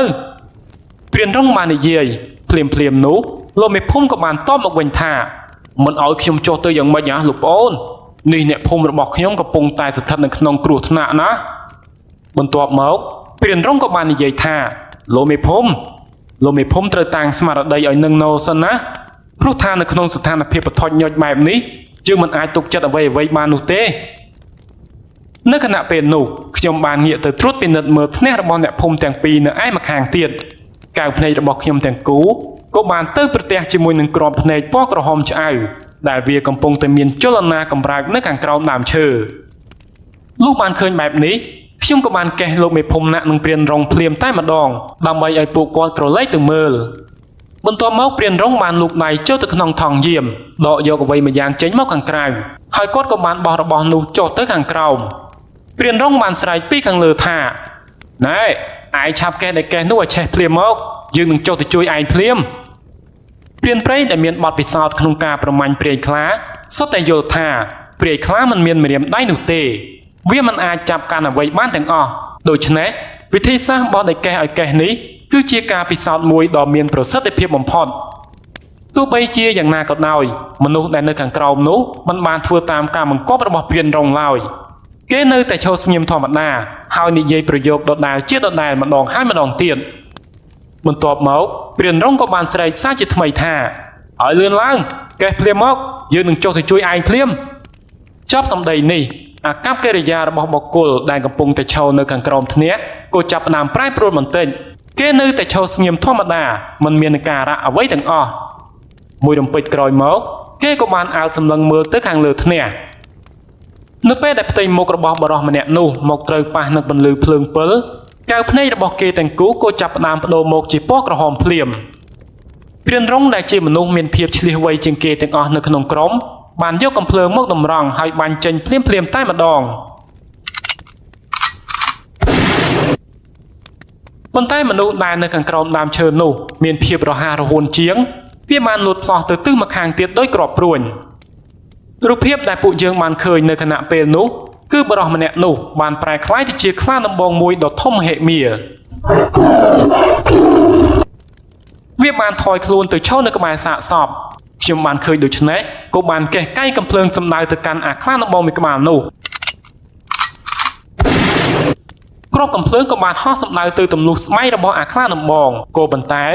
ព្រានរងបាននិយាយភ្លាមនោះលោកមេភូមិក៏បានតបមកវិញថាមិនឲ្យខ្ញុំចុះទៅយ៉ាងម៉េចលោកប្អូននេះអ្នកភូមិរបស់ខ្ញុំកំពុងតែស្ថិតនៅក្នុងគ្រោះថ្នាក់ណាបន្ទាប់មកព្រានរងក៏បាននិយាយថាលោកមេភូមិត្រូវតាំងស្មារតីឲ្យនឹងណូសិនណាព្រោះថានៅក្នុងស្ថានភាពបថុញញុចបែបនេះយើងមិនអាចទុកចិត្តអ្វីបាននោះទេនៅខណៈពេលនោះខ្ញុំបានងាកទៅត្រួតពិនិត្យមើលភ្នែករបស់អ្នកភូមិទាំងពីរនៅឯម្ខាងទៀតកៅភ្នែករបស់ខ្ញុំទាំងគូក៏បានទៅប្រទះជាមួយនឹងក្របភ្នែកពណ៌ក្រហមឆ្អៅដែលវាកំពុងតែមានចលនាកម្រើកនៅខាងក្រោមដើមឈើលុះបានឃើញបែបនេះខ្ញុំក៏បានកេះលោកមេភូមិណាក់នឹងព្រានរងភ្លាមតែម្ដងដើម្បីឲ្យពួកគាត់ក្រឡេកទៅមើលបន្ទាប់មកព្រានរងបានលូកដៃចូលទៅក្នុងថង់យាមដកយកអ្វីមួយយ៉ាងចេញមកខាងក្រៅហើយគាត់ក៏បានបោះរបស់នោះចុះទៅខាងក្រោមព្រានរងបានស្រែកពីខាងលើថាណែឯងឆាប់កេះនោះឲ្យឆេះភ្លាមមកយើងនឹងចុះទៅជួយឯងភ្លាមព្រានព្រៃដែលមានបទពិសោធន៍ក្នុងការប្រមាញ់ព្រាយខ្លាសុទ្ធតែយល់ថាព្រាយខ្លាមិនមានម្រាមដៃនោះទេវាមិនអាចចាប់កាន់អ្វីបានទាំងអស់ដូច្នេះវិធីសាស្ត្របោះដៃកេះឲ្យកេះនេះគឺជាការពិសោធន៍មួយដ៏មានប្រសិទ្ធភាពបំផុតទោះបីជាយ៉ាងណាក៏ដោយមនុស្សដែលនៅខាងក្រោមនោះមិនបានធ្វើតាមការបង្គាប់របស់ព្រានរងឡើយគេនៅតែឈរស្ងៀមធម្មតាហើយនិយាយប្រយោគដដែលជាដដែលម្ដងហើយម្ដងទៀតបន្ទាប់មកព្រានរងក៏បានស្រែកសារជាថ្មីថាឲ្យលឿនឡើងកេះភ្លាមមកយើងនឹងចុះទៅជួយឯងភ្លាមចប់សម្ដីនេះអាកប្បកិរិយារបស់បុគ្គលដែលកំពុងតែឈរនៅខាងក្រោមធ្នាក់ក៏ចាប់ផ្ដើមប្រែប្រួលបន្តិចគេនៅតែឈរស្ងៀមធម្មតាមិនមានការៈអ្វីទាំងអស់មួយរំពេចក្រោយមកគេក៏បានអើតសម្លឹងមើលទៅខាងលើធ្នាក់នៅពេលដែលផ្ទៃមុខរបស់បរិសម្នាក់នោះមកត្រូវប៉ះនឹងពន្លឺភ្លើងពិលកៅភ្នែករបស់គេទាំងគូក៏ចាប់ផ្ដើមបដូរមកជាពណ៌ក្រហមភ្លាមព្រានរងដែលជាមនុស្សមានភាពឆ្លៀសវៃជាងគេទាំងអស់នៅក្នុងក្រុមបានយកកំភ្លើងមកតម្រង់ហើយបាញ់ចេញភ្លាមតែម្ដងប៉ុន្តែមនុស្សដែលនៅខាងក្រោមដើមឈើនោះមានភាពរហ័សរហួនជាងវាបានលូតផ្លោះទៅទិសម្ខាងទៀតដោយគ្រាប់ព្រួញរូបភាពដែលពួកយើងបានឃើញនៅខណៈពេលនោះគឺបរិសម្នាក់នោះបានប្រែក្លាយទៅជាខ្លាដំបងមួយដ៏ធំមហិមាវាបានថយខ្លួនទៅឈរនៅក្បែរសាកសពខ្ញុំបានឃើញដូច្នេះក៏បានកេះកៃកំភ្លើងសម្ដៅទៅកាន់អាខ្លាដំបងមួយក្បាលនោះគ្រាប់កំភ្លើងក៏បានហោះសម្ដៅទៅទម្លុះស្បៃរបស់អាខ្លាដំបងក៏ប៉ុន្តែ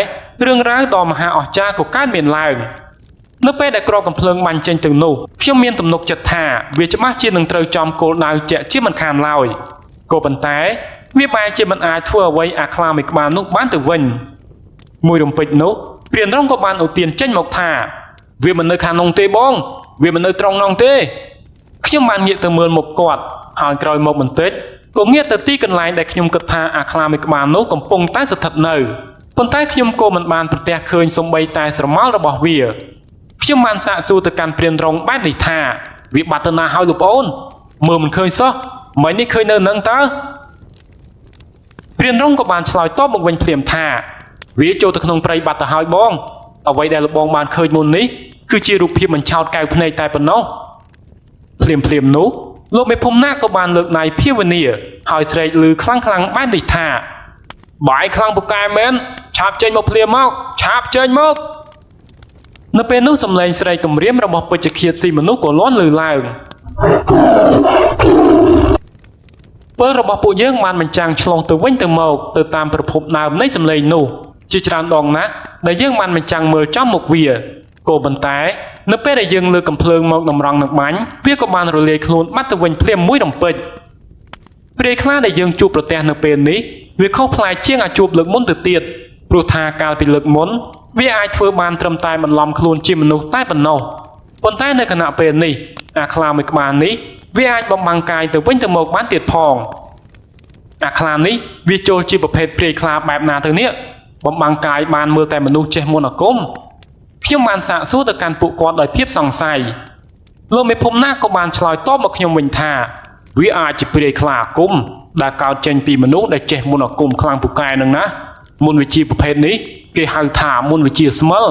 រឿងរ៉ាវដ៏មហាអស្ចារ្យក៏កើតមានឡើងនៅពេលដែលគ្រាប់កំភ្លើងបាញ់ចេញទៅនោះខ្ញុំមានទំនុកចិត្តថាវាច្បាស់ជានឹងត្រូវចំគោលដៅជាក់ជាមិនខានឡើយក៏ប៉ុន្តែវាបែរជាមិនអាចធ្វើអ្វីអាខ្លាមួយក្បាលនោះបានទៅវិញមួយរំពេចនោះព្រានរងក៏បានឧទានចេញមកថាវាមិននៅខាងនោះទេបងវាមិននៅត្រង់នោះទេខ្ញុំបានងាកទៅមើលមុខគាត់ហើយក្រោយមកបន្តិចក៏ងាកទៅទីកន្លែងដែលខ្ញុំគិតថាអាខ្លាមួយក្បាលនោះកំពុងតែស្ថិតនៅប៉ុន្តែខ្ញុំក៏មិនបានប្រទះឃើញសូម្បីតែស្រមោលរបស់វាខ្ញុំបានសាកសួរទៅកាន់ព្រានរងបែបនេះថាវាបាត់ទៅណាហើយលោកប្អូនមើលមិនឃើញសោះមិននេះឃើញនៅនឹងតើព្រានរងក៏បានឆ្លើយតបមកវិញភ្លាមថាវាចូលទៅក្នុងព្រៃបាត់ទៅហើយបងអ្វីដែលលោកបងបានឃើញមុននេះគឺជារូបភាពបញ្ឆោតកៅភ្នែកតែប៉ុណ្ណោះភ្លាមនោះលោកមេភូមិណាក៏បានលើកដៃភាវនាហើយស្រែកឮខ្លាំងបែបនេះថាបាយខ្លាំងពូកែមែនឆាប់ចេញមកភ្លាមមកឆាប់ចេញមកនៅពេលនោះសំឡេងស្រែកគំរាមរបស់ពេជ្ឈឃាតស៊ីមនុស្សក៏លាន់ឮឡើងពលរបស់ពួកយើងបានបញ្ចាំងឆ្លងទៅវិញទៅមកទៅតាមប្រភពដើមនៃសំឡេងនោះជាច្រើនដងណាស់ដែលយើងបានបញ្ចាំងមើលចំមុខវាក៏ប៉ុន្តែនៅពេលដែលយើងលើកកំភ្លើងមកតម្រង់នឹងបាញ់វាក៏បានរលាយខ្លួនបាត់ទៅវិញភ្លាមមួយរំពេចព្រាយខ្លាដែលយើងជួបប្រទះនៅពេលនេះវាខុសប្លែកជាងអាជួបលើកមុនទៅទៀតព្រោះថាកាលពីលើកមុនវាអាចធ្វើបានត្រឹមតែបន្លំខ្លួនជាមនុស្សតែប៉ុណ្ណោះប៉ុន្តែនៅខណៈពេលនេះអាខ្លាមួយក្បាលនេះវាអាចបំបាំងកាយទៅវិញទៅមកបានទៀតផងអាខ្លានេះវាចូលជាប្រភេទព្រាយខ្លាបែបណាទៅនេះបំបាំងកាយបានមើលតែមនុស្សចេះមន្តអាគម ខ្ញុំបានសាកសួរទៅកាន់ពួកគាត់ដោយភាពសង្ស័យលោកមេភូមិណាក៏បានឆ្លើយតបមកខ្ញុំវិញថាវាអាចជាព្រាយខ្លាអាគមដែលកើតចេញពីមនុស្សដែលចេះមុនអាគមខ្លាំងពូកែនឹងណាមុនវិជាប្រភេទនេះគេហៅថាមុនវិជាស្មិល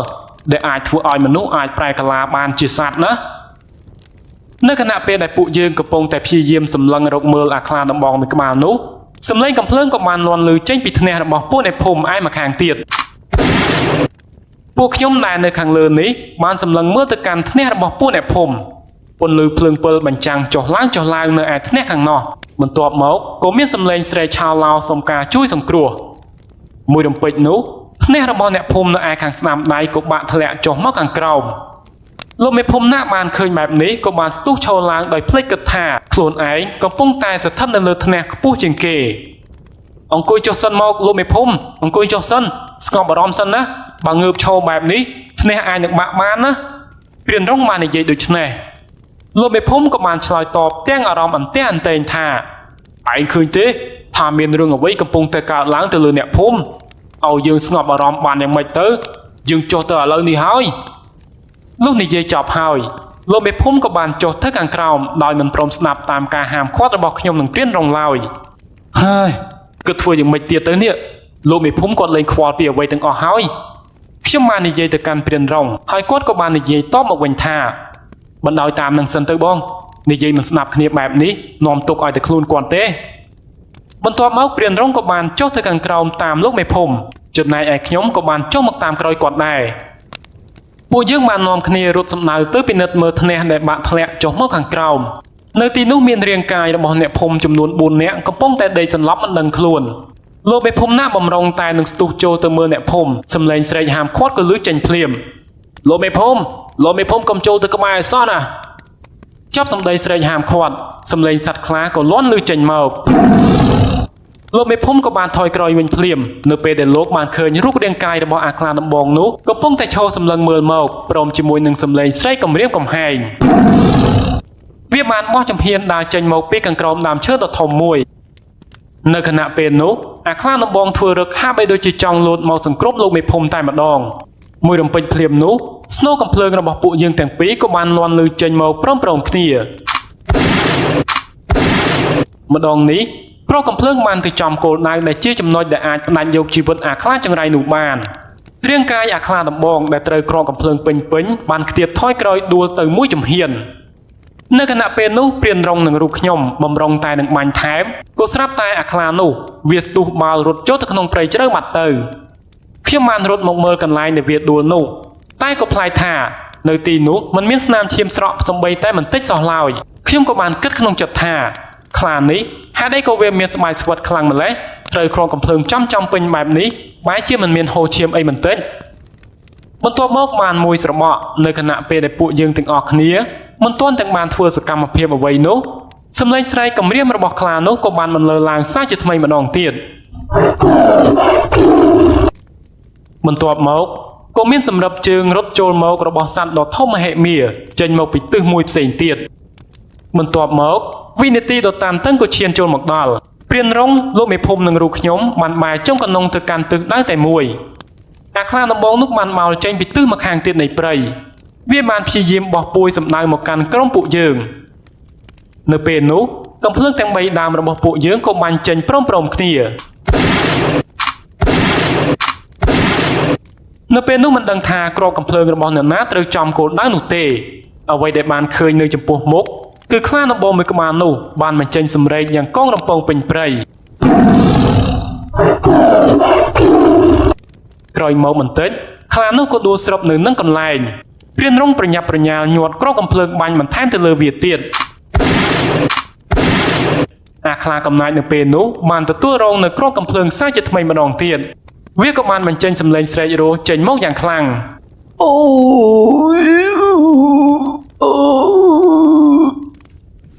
ដែលអាចធ្វើឲ្យមនុស្សអាចប្រែកាឡាបានជាសត្វណានៅខណៈពេលដែលពួកយើងកំពុងតែព្យាយាមសម្លឹងរកមើលអាខ្លាដំបងមួយក្បាលនោះសំឡេងកំភ្លើងក៏បានលាន់ឮចេញពីថ្នះរបស់ពួកអ្នកភូមិឯមកខាងទៀតពួកខ្ញុំដែលនៅខាងលើនេះបានសម្លឹងមើលទៅកាន់ថ្នះរបស់ពួកអ្នកភូមិពន្លឺភ្លើងពិលបញ្ចាំងចុះឡើងនៅឯថ្នះខាងនោះបន្ទាប់មកក៏មានសំឡេងស្រែកឆោឡោសុំការជួយសង្គ្រោះមួយរំពេចនោះថ្នះរបស់អ្នកភូមិនៅឯខាងស្ដាំដៃក៏បាក់ធ្លាក់ចុះមកខាងក្រោមលោកមេភូមិណាបានឃើញបែបនេះក៏បានស្ទុះឈរឡើងដោយភ្លេចគិតថាខ្លួនឯងកំពុងតែស្ថិតនៅលើថ្នះខ្ពស់ជាងគេអង្គុយចុះសិនមកលោកមេភូមិអង្គុយចុះសិនស្ងប់អារម្មណ៍សិនណាបើងើបឈរបែបនេះថ្នះអាចនឹងបាក់បានណាព្រានរងបាននិយាយដូចនេះលោកមេភូមិក៏បានឆ្លើយតបទាំងអារម្មណ៍អន្ទះអន្ទែងថាឯងឃើញទេថាមានរឿងអ្វីកំពុងតែកើតឡើងទៅលើអ្នកភូមិឲ្យយើងស្ងប់អារម្មណ៍បានយ៉ាងម៉េចទៅយើងចុះទៅឥឡូវនេះហើយលុះនិយាយចប់ហើយលោកមេភូមិក៏បានចុះទៅខាងក្រោមដោយមិនព្រមស្ដាប់តាមការហាមឃាត់របស់ខ្ញុំនឹងព្រានរងឡើយហើយគិតធ្វើយ៉ាងម៉េចទៀតទៅនេះលោកមេភូមិគាត់លែងខ្វល់ពីអ្វីទាំងអស់ហើយខ្ញុំបាននិយាយទៅកាន់ព្រានរងហើយគាត់ក៏បាននិយាយតបមកវិញថាបណ្ដោយតាមនឹងសិនទៅបងនិយាយមិនស្ដាប់គ្នាបែបនេះនាំទុកឲ្យតែខ្លួនគាត់ទេបន្ទាប់មកព្រានរងក៏បានចុះទៅខាងក្រោមតាមលោកមេភូមិចំណែកឯខ្ញុំក៏បានចុះមកតាមក្រោយគាត់ដែរពួកយើងបាននាំគ្នារត់សម្ដៅទៅពិនិត្យមើលថ្នះដែលបាក់ធ្លាក់ចុះមកខាងក្រោមនៅទីនោះមានរាងកាយរបស់អ្នកភូមិចំនួន4នាក់កំពុងតែដេកសន្លប់មិនដឹងខ្លួនលោកមេភូមិណាបំរុងតែនឹងស្ទុះចូលទៅមើលអ្នកភូមិសំឡេងស្រែកហាមឃាត់ក៏លឺចេញភ្លាមលោកមេភូមិកុំចូលទៅក្បែរឲ្យសោះណាចប់សម្ដីស្រែកហាមឃាត់សំឡេងសត្វខ្លាក៏លាន់លឺចេញមកលោកមេភូមិក៏បានថយក្រោយវិញភ្លាមនៅពេលដែលលោកបានឃើញរូបរាងកាយរបស់អាខ្លាដំបងនោះកំពុងតែឈរសម្លឹងមើលមកព្រមជាមួយនឹងសំឡេងស្រែកគំរាមកំហែងវាបានបោះចំហៀនដើរចេញមកពីខាងក្រោមដើមឈើដ៏ធំមួយនៅខណៈពេលនោះអាខ្លាដំបងធ្វើរឹកហាក់បីដូចជាចង់លោតមកសង្គ្រោះលោកមេភូមិតែម្ដងមួយរំពេចភ្លាមនោះស្នូកំភ្លើងរបស់ពួកយើងទាំងពីរក៏បានលាន់លឺចេញមកព្រមគ្នាម្ដងនេះគ្រាប់កំភ្លើងបានទៅចំគោលដៅដែលជាចំណុចដែលអាចផ្ដាច់យកជីវិតអាខ្លាចង្រៃនោះបានរាងកាយអាខ្លាដំបងដែលត្រូវគ្រាប់កំភ្លើងពេញបានខ្ទាតថយក្រោយដួលទៅមួយចំហៀននៅខណៈពេលនោះព្រានរងនឹងរូបខ្ញុំបំរុងតែនឹងបាញ់ថែមក៏ស្រាប់តែអាខ្លានោះវាស្ទុះបាល់រត់ចូលទៅក្នុងព្រៃជ្រៅបាត់ទៅខ្ញុំបានរត់មកមើលកន្លែងដែលវាដួលនោះតែក៏ប្លែកថានៅទីនោះมันមានស្នាមឈាមស្រក់សំបីតែបន្តិចសោះឡើយខ្ញុំក៏បានគិតក្នុងចិត្តថាខ្លានេះហេតុអីក៏វាមានស្បែកស្វិតខ្លាំងម្ល៉េះត្រូវគ្រាប់កំភ្លើងចំពេញបែបនេះបែរជាមិនមានហូរឈាមអីបន្តិចបន្ទាប់មកបានមួយស្របក់នៅខណៈពេលដែលពួកយើងទាំងអស់គ្នាមិនទាន់ទាំងបានធ្វើសកម្មភាពអ្វីនោះសំឡេងស្រែកគំរាមរបស់ខ្លានោះក៏បានបន្លឺឡើងសារជាថ្មីម្ដងទៀតបន្ទាប់មកក៏មានសម្រាប់ជើងរត់ចូលមករបស់សត្វដ៏ធំមហិមាចេញមកពីទិសមួយផ្សេងទៀតបន្ទាប់មកវិនាទីដ៏តានតឹងក៏ឈានចូលមកដល់ព្រានរងលោកមេភូមិនិងរូបខ្ញុំបានបែរចុងកណ្ដុងទៅកាន់ទិសដៅតែមួយអាខ្លាដំបងនោះបានបោលចេញពីទិសម្ខាងទៀតនៃព្រៃវាបានព្យាយាមបោះពួយសម្ដៅមកកាន់ក្រុមពួកយើងនៅពេលនោះកំភ្លើងទាំង3ដើមរបស់ពួកយើងក៏បាញ់ចេញព្រមគ្នានៅពេលនោះមិនដឹងថាគ្រាប់កំភ្លើងរបស់អ្នកណាត្រូវចំគោលដៅនោះទេអ្វីដែលបានឃើញនៅចំពោះមុខគឺខ្លាដំបងមួយក្បាលនោះបានបញ្ចេញសម្រែកយ៉ាងកងរំពងពេញព្រៃក្រោយមកបន្តិចខ្លានោះក៏ដួលស្រុបនៅនឹងកន្លែងព្រានរងប្រញាប់ប្រញាល់ញាត់គ្រាប់កំភ្លើងបាញ់បន្ថែមទៅលើវាទៀតអាខ្លាកំណាចនៅពេលនោះបានទទួលរងនៅគ្រាប់កំភ្លើងសារជាថ្មីម្ដងទៀតវាក៏បានបញ្ចេញសម្លេងស្រែករោចេញមកយ៉ាងខ្លាំងអូ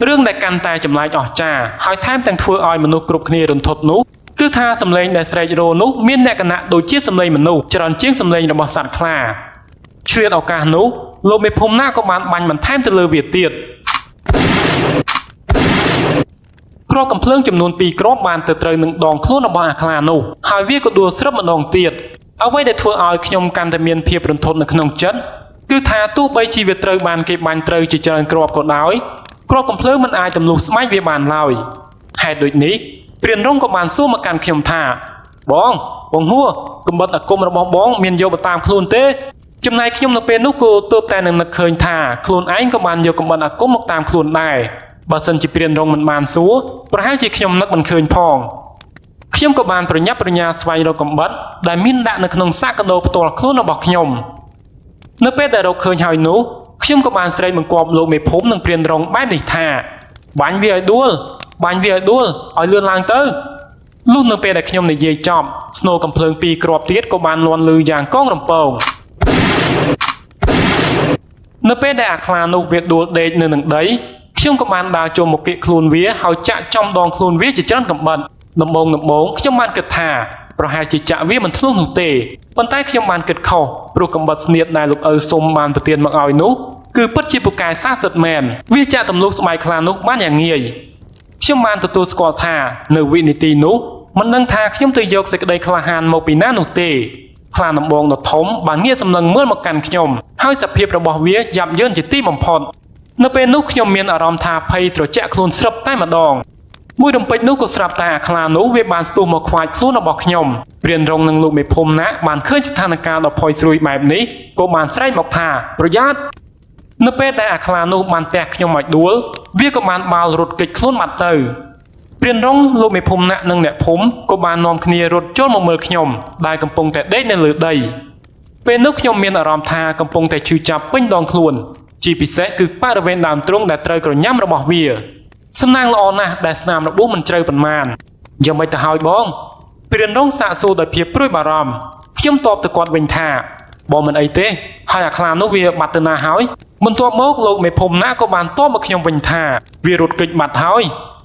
រឿងដែលកាន់តែចម្លែកអស្ចារ្យហើយថែមទាំងធ្វើឲ្យមនុស្សគ្រប់គ្នារន្ធត់នោះគឺថាសម្លេងដែលស្រែករោនោះមានលក្ខណៈដូចជាសម្លេងមនុស្សច្រើនជាងសម្លេងរបស់សត្វខ្លាឆ្លៀតឱកាសនោះលោកមេភូមិណាក៏បានបាញ់បន្ថែមទៅលើវាទៀតគ្រាប់កំភ្លើងចំនួន2គ្រាប់បានទៅត្រូវនឹងដងខ្លួនរបស់អាខ្លានោះហើយវាក៏ដួលស្រាប់ម្ដងទៀត អ្វីដែលធ្វើឲ្យខ្ញុំកាន់តែមានភាពរន្ធត់នៅក្នុងចិត្តគឺថាទោះបីជីវិតត្រូវបានគេបាញ់ត្រូវជាច្រើនគ្រាប់ក៏ដោយគ្រាប់កំភ្លើងមិនអាចទម្លុះស្បែកវាបានឡើយហេតុដូចនេះព្រានរងក៏បានសួរមកកាន់ខ្ញុំថាបងហួរកំបិតអាគមរបស់បងមានយកទៅតាមខ្លួនទេចំណែកខ្ញុំនៅពេលនោះក៏ទើបតែនឹងនឹកឃើញថាខ្លួនឯងក៏បានយកកំបិតអាគមមកតាមខ្លួនដែរបើសិនជាព្រានរងមិនបានសួរប្រហែលជាខ្ញុំនឹកមិនឃើញផងខ្ញុំក៏បានប្រញាប់ប្រញាល់ស្វែងរកកំបិតដែលមានដាក់នៅក្នុងសាកកដោផ្ទាល់ខ្លួនរបស់ខ្ញុំនៅពេលដែលរកឃើញហើយនោះខ្ញុំក៏បានស្រែកបង្គាប់លោកមេភូមិនិងព្រានរងបែបនេះថាបាញ់វាឲ្យដួលឲ្យលឿនឡើងទៅលុះនៅពេលដែលខ្ញុំនិយាយចប់ស្នូកំភ្លើងពីរគ្រាប់ទៀតក៏បានលាន់លឺយ៉ាងកងរំពងនៅពេលដែលអាខ្លានោះវាដួលដេកនៅនឹងដីខ្ញុំក៏បានដើរចូលមកគៀកខ្លួនវាហើយចាក់ចំដងខ្លួនវាជាច្រើនកំបិតដំបូងខ្ញុំបានគិតថាប្រហែលជាចាក់វាមិនធ្លុះនោះទេប៉ុន្តែខ្ញុំបានគិតខុសព្រោះកំបិតស្នៀតដែលលោកឪសុំបានប្រទានមកឲ្យនោះគឺពិតជាពូកែស័ក្តិសិទ្ធិមែនវាចាក់ទម្លុះស្បែកខ្លានោះបានយ៉ាងងាយខ្ញុំបានទទួលស្គាល់ថានៅវិនាទីនោះមិនដឹងថាខ្ញុំទៅយកសេចក្តីក្លាហានមកពីណានោះទេខ្លាដំបងដ៏ធំបានងាកសម្លឹងមើលមកកាន់ខ្ញុំហើយសភាពរបស់វាយ៉ាប់យ៉ឺនជាទីបំផុតនៅពេលនោះខ្ញុំមានអារម្មណ៍ថាភ័យត្រជាក់ខ្លួនស្រាប់តែម្ដងមួយរំពេចនោះក៏ស្រាប់តែអាខ្លានោះវាបានស្ទុះមកខ្វាចខ្លួនរបស់ខ្ញុំព្រានរងនឹងលោកមេភូមិណាបានឃើញស្ថានភាពដ៏ផុយស្រួយបែបនេះក៏បានស្រែកមកថាប្រយ័ត្ននៅពេលដែលអាខ្លានោះបានទះខ្ញុំឲ្យដួលវាក៏បានបាល់រត់គេចខ្លួនបាត់ទៅព្រានរងលោកមេភូមិណានិងអ្នកភូមិក៏បាននាំគ្នារត់ចូលមកមើលខ្ញុំដែលកំពុងតែដេកនៅលើដីពេលនោះខ្ញុំមានអារម្មណ៍ថាកំពុងតែឈឺចាប់ពេញដងខ្លួនជាពិសេសគឺបរិវេណដើមទ្រូងដែលត្រូវក្រញ៉ាំរបស់វាសំណាងល្អណាស់ដែលស្នាមរបួសមិនជ្រៅប៉ុន្មានយ៉ាងម៉េចទៅហើយបងព្រានរងសាកសួរដោយភាពព្រួយបារម្ភខ្ញុំតបទៅគាត់វិញថាបងមិនអីទេហើយអាខ្លានោះវាបាត់ទៅណាហើយបន្ទាប់មកលោកមេភូមិណាក៏បានតបមកខ្ញុំវិញថាវារត់គេចបាត់ហើយ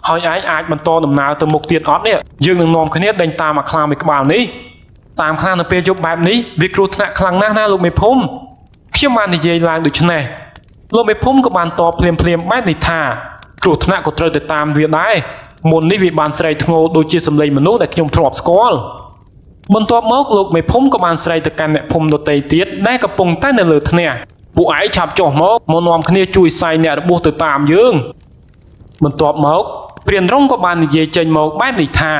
ឯងអាចបន្តដំណើរទៅមុខទៀតអត់នេះយើងនឹងនាំគ្នាដេញតាមអាខ្លាមួយក្បាលនេះតាមខ្លានៅពេលយប់បែបនេះវាគ្រោះថ្នាក់ខ្លាំងណាស់ណាលោកមេភូមិខ្ញុំបាននិយាយឡើងដូច្នេះលោកមេភូមិក៏បានតបភ្លាមបែបនេះថាគ្រោះថ្នាក់ក៏ត្រូវទៅតាមវាដែរមុននេះវាបានស្រែកធ្ងោដូចជាសម្លេងមនុស្សដែលខ្ញុំធ្លាប់ស្គាល់បន្ទាប់មកលោកមេភូមិក៏បានស្រែកទៅកាន់អ្នកភូមិដទៃទៀតដែលកំពុងតែនៅលើថ្នាក់ពួកឯងឆាប់ចុះមកនាំគ្នាជួយសែងអ្នករបួសទៅតាមយើងបន្ទាប់មកព្រានរងក៏បាននិយាយចេញមកបែបនេះថា